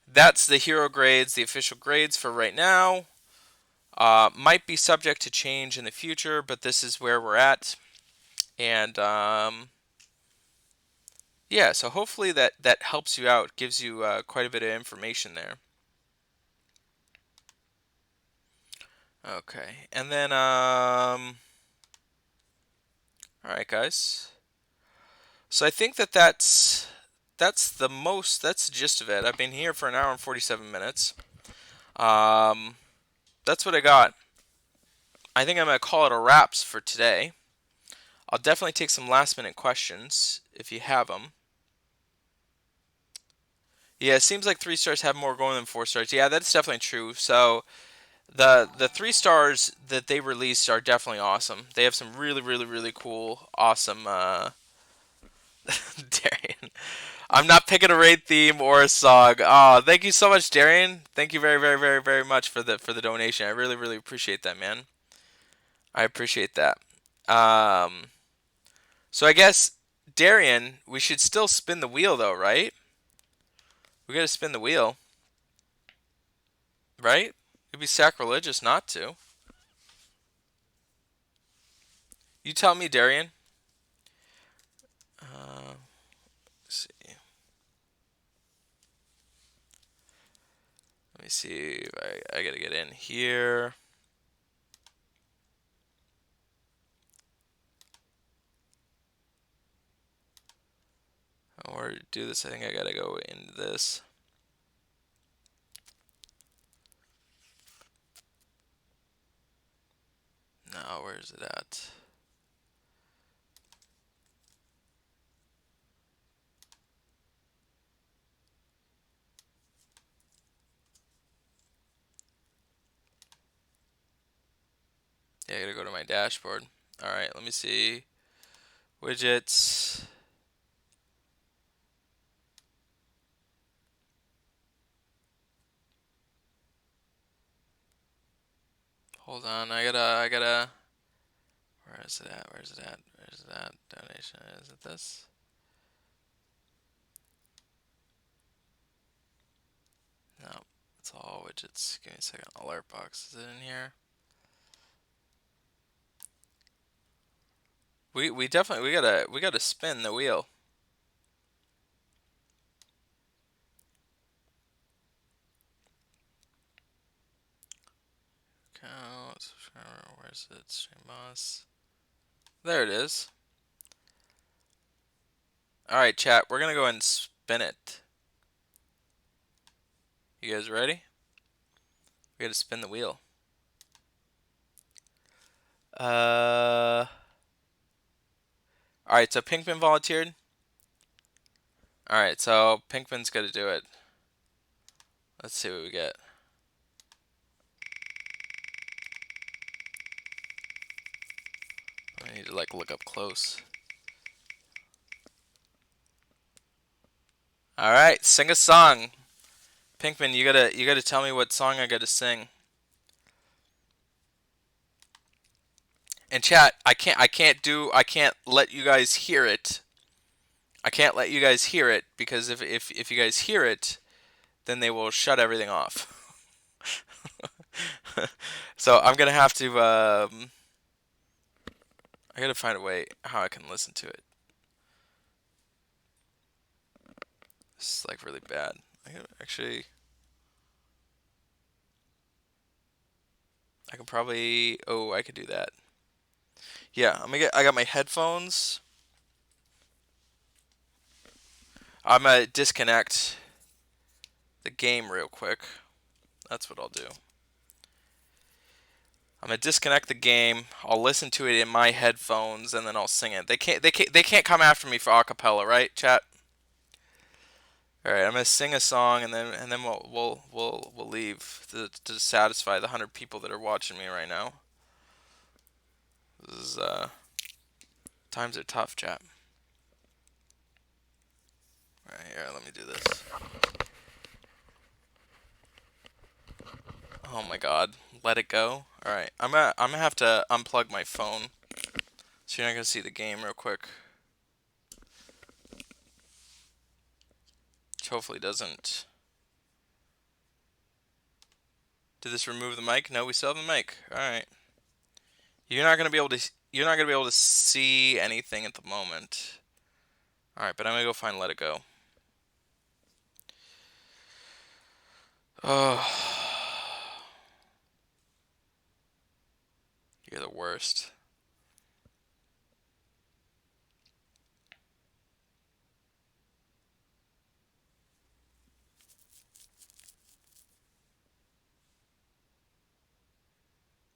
That's the hero grades, the official grades for right now. Might be subject to change in the future, but this is where we're at. And yeah, so hopefully that helps you out, gives you quite a bit of information there. Okay, and then all right, guys. So I think that's the gist of it. I've been here for an hour and 47 minutes. Um, that's what I got. I think I'm gonna call it a wraps for today. I'll definitely take some last minute questions if you have them. Yeah, it seems like 3 stars have more going than 4 stars. Yeah, that's definitely true. So the 3 stars that they released are definitely awesome. They have some really really really cool, awesome. Darian, I'm not picking a raid theme or a song. Oh, thank you so much, Darian. Thank you very very very very much for the donation. I really really appreciate that, man. I appreciate that. Um, so I guess Darian, we should still spin the wheel though, right? We gotta spin the wheel, right? It'd be sacrilegious not to. You tell me, Darian. Let's see. Let me see. I gotta get in here. In order to do this, I think I gotta go into this. No, where's it at? Yeah, I gotta go to my dashboard. Alright, let me see. Widgets. Hold on, I gotta. Where is it at? Where's it at? Where's it at? Donation. Is it this? No, it's all widgets. Give me a second. Alert box. Is it in here? We definitely we gotta spin the wheel. Count. Where's it? Stream boss. There it is. Alright, chat, we're gonna go ahead and spin it. You guys ready? We gotta spin the wheel. Alright, so Pinkman volunteered. Alright, so Pinkman's gotta do it. Let's see what we get. I need to like look up close. Alright, sing a song. Pinkman, you gotta tell me what song I gotta sing. And chat, I can't let you guys hear it. I can't let you guys hear it because if you guys hear it, then they will shut everything off. So I'm gonna have to I gotta find a way how I can listen to it. This is like really bad. Actually, I can probably. Oh, I could do that. Yeah, I got my headphones. I'm gonna disconnect the game real quick. That's what I'll do. I'm gonna disconnect the game. I'll listen to it in my headphones, and then I'll sing it. They can't come after me for acapella, right, chat? All right, I'm gonna sing a song, and then we'll leave to satisfy the 100 people that are watching me right now. This is times are tough, chat. All right, here, let me do this. Oh my God, let it go. All right, I'm gonna have to unplug my phone, so you're not gonna see the game real quick. Hopefully doesn't. Did this remove the mic? No, we still have the mic. All right. You're not gonna be able to. You're not gonna be able to see anything at the moment. All right, but I'm gonna go find Let It Go. Oh, you're the worst.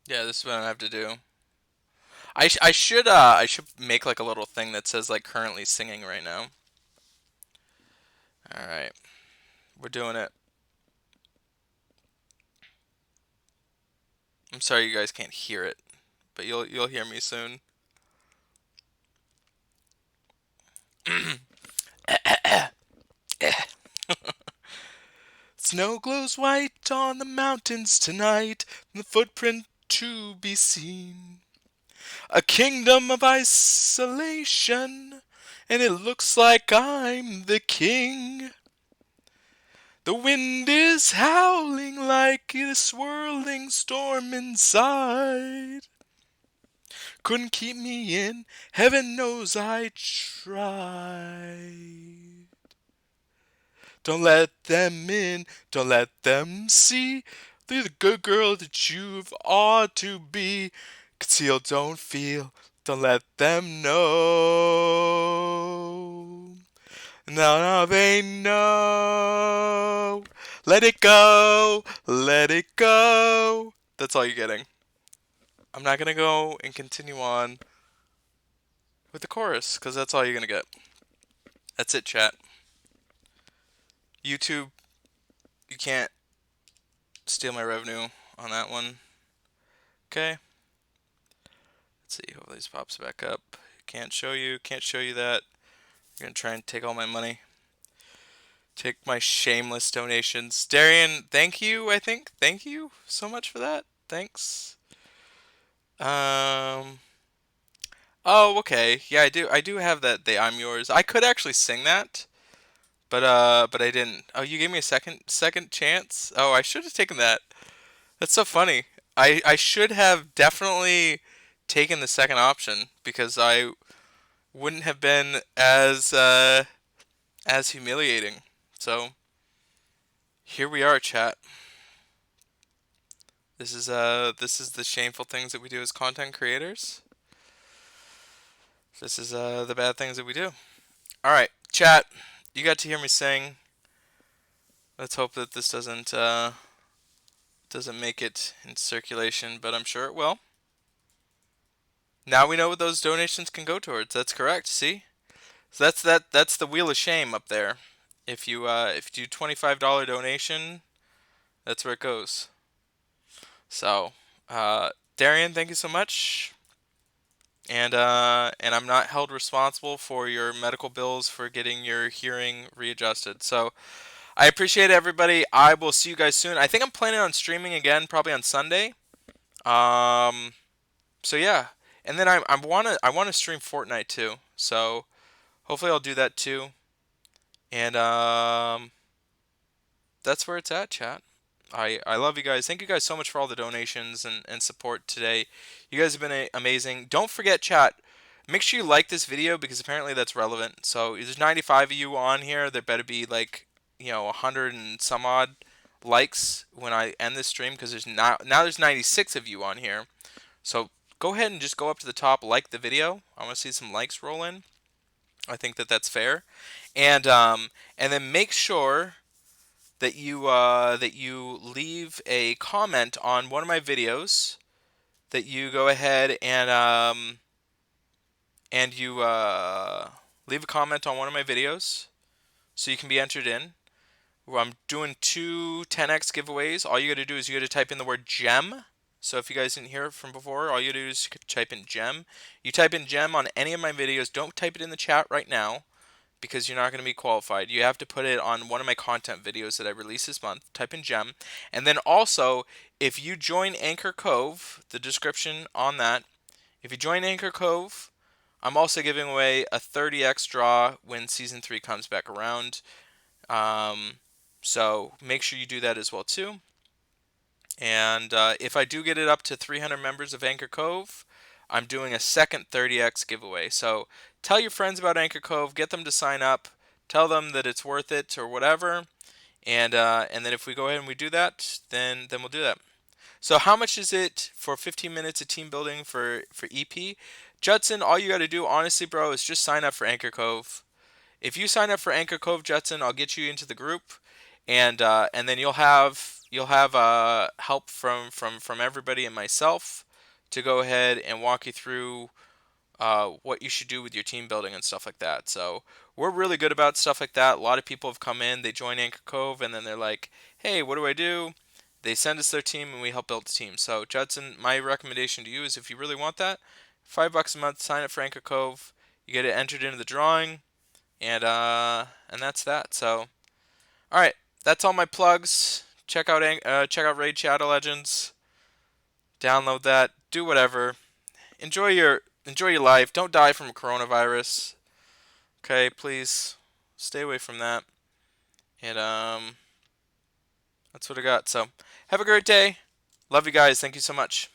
Yeah, this is what I have to do. I should make like a little thing that says like currently singing right now. All right, we're doing it. I'm sorry you guys can't hear it, but you'll hear me soon. Snow glows white on the mountains tonight, the footprint to be seen. A kingdom of isolation, and it looks like I'm the king. The wind is howling like a swirling storm inside. Couldn't keep me in, heaven knows I tried. Don't let them in, don't let them see. They're the good girl that you've ought to be. Conceal, don't feel, don't let them know. Now they know. Let it go, let it go. That's all you're getting. I'm not gonna go and continue on with the chorus, because that's all you're gonna get. That's it, chat. YouTube, you can't steal my revenue on that one. Okay. Let's see. Hopefully this pops back up. Can't show you that. You're gonna try and take all my money. Take my shameless donations. Darian, thank you, I think. Thank you so much for that. Thanks. Um Oh, okay. Yeah, I do have that the I'm yours. I could actually sing that, but I didn't. Oh, you gave me a second chance? Oh, I should have taken that. That's so funny. I should have definitely taken the second option because I wouldn't have been as humiliating. So, here we are, chat. This is the shameful things that we do as content creators. This is the bad things that we do. All right, chat. You got to hear me sing. Let's hope that this doesn't make it in circulation, but I'm sure it will. Now we know what those donations can go towards. That's correct. See, so that's the wheel of shame up there. If you do $25 donation, that's where it goes. So, Darian, thank you so much. And I'm not held responsible for your medical bills for getting your hearing readjusted. So I appreciate everybody. I will see you guys soon. I think I'm planning on streaming again, probably on Sunday. Um, so yeah, and then I wanna stream Fortnite too. So hopefully I'll do that too. And that's where it's at, chat. I love you guys. Thank you guys so much for all the donations and support today. You guys have been amazing. Don't forget, chat. Make sure you like this video because apparently that's relevant. So there's 95 of you on here. There better be like 100 and some odd likes when I end this stream because now there's 96 of you on here. So go ahead and just go up to the top, like the video. I want to see some likes roll in. I think that that's fair, and then make sure that you leave a comment on one of my videos. That you go ahead and you leave a comment on one of my videos, so you can be entered in. I'm doing two 10x giveaways. All you got to do is you got to type in the word gem. So if you guys didn't hear it from before, all you do is type in gem. You type in gem on any of my videos. Don't type it in the chat right now because you're not going to be qualified. You have to put it on one of my content videos that I release this month. Type in gem. And then also, if you join Anchor Cove, the description on that, if you join Anchor Cove, I'm also giving away a 30x draw when Season 3 comes back around. Um, so make sure you do that as well too. And if I do get it up to 300 members of Anchor Cove, I'm doing a second 30x giveaway. So tell your friends about Anchor Cove, get them to sign up, tell them that it's worth it or whatever, and then if we go ahead and we do that, then we'll do that. So how much is it for 15 minutes of team building for EP? Judson, all you got to do, honestly, bro, is just sign up for Anchor Cove. If you sign up for Anchor Cove, Judson, I'll get you into the group, and then you'll have help from everybody and myself to go ahead and walk you through what you should do with your team building and stuff like that. So we're really good about stuff like that. A lot of people have come in, they join Anchor Cove, and then they're like, "Hey, what do I do?" They send us their team, and we help build the team. So Judson, my recommendation to you is if you really want that, $5 a month, sign up for Anchor Cove. You get it entered into the drawing, and that's that. So all right, that's all my plugs. Check out Raid Shadow Legends. Download that. Do whatever. Enjoy your life. Don't die from coronavirus. Okay, please stay away from that. And that's what I got. So have a great day. Love you guys. Thank you so much.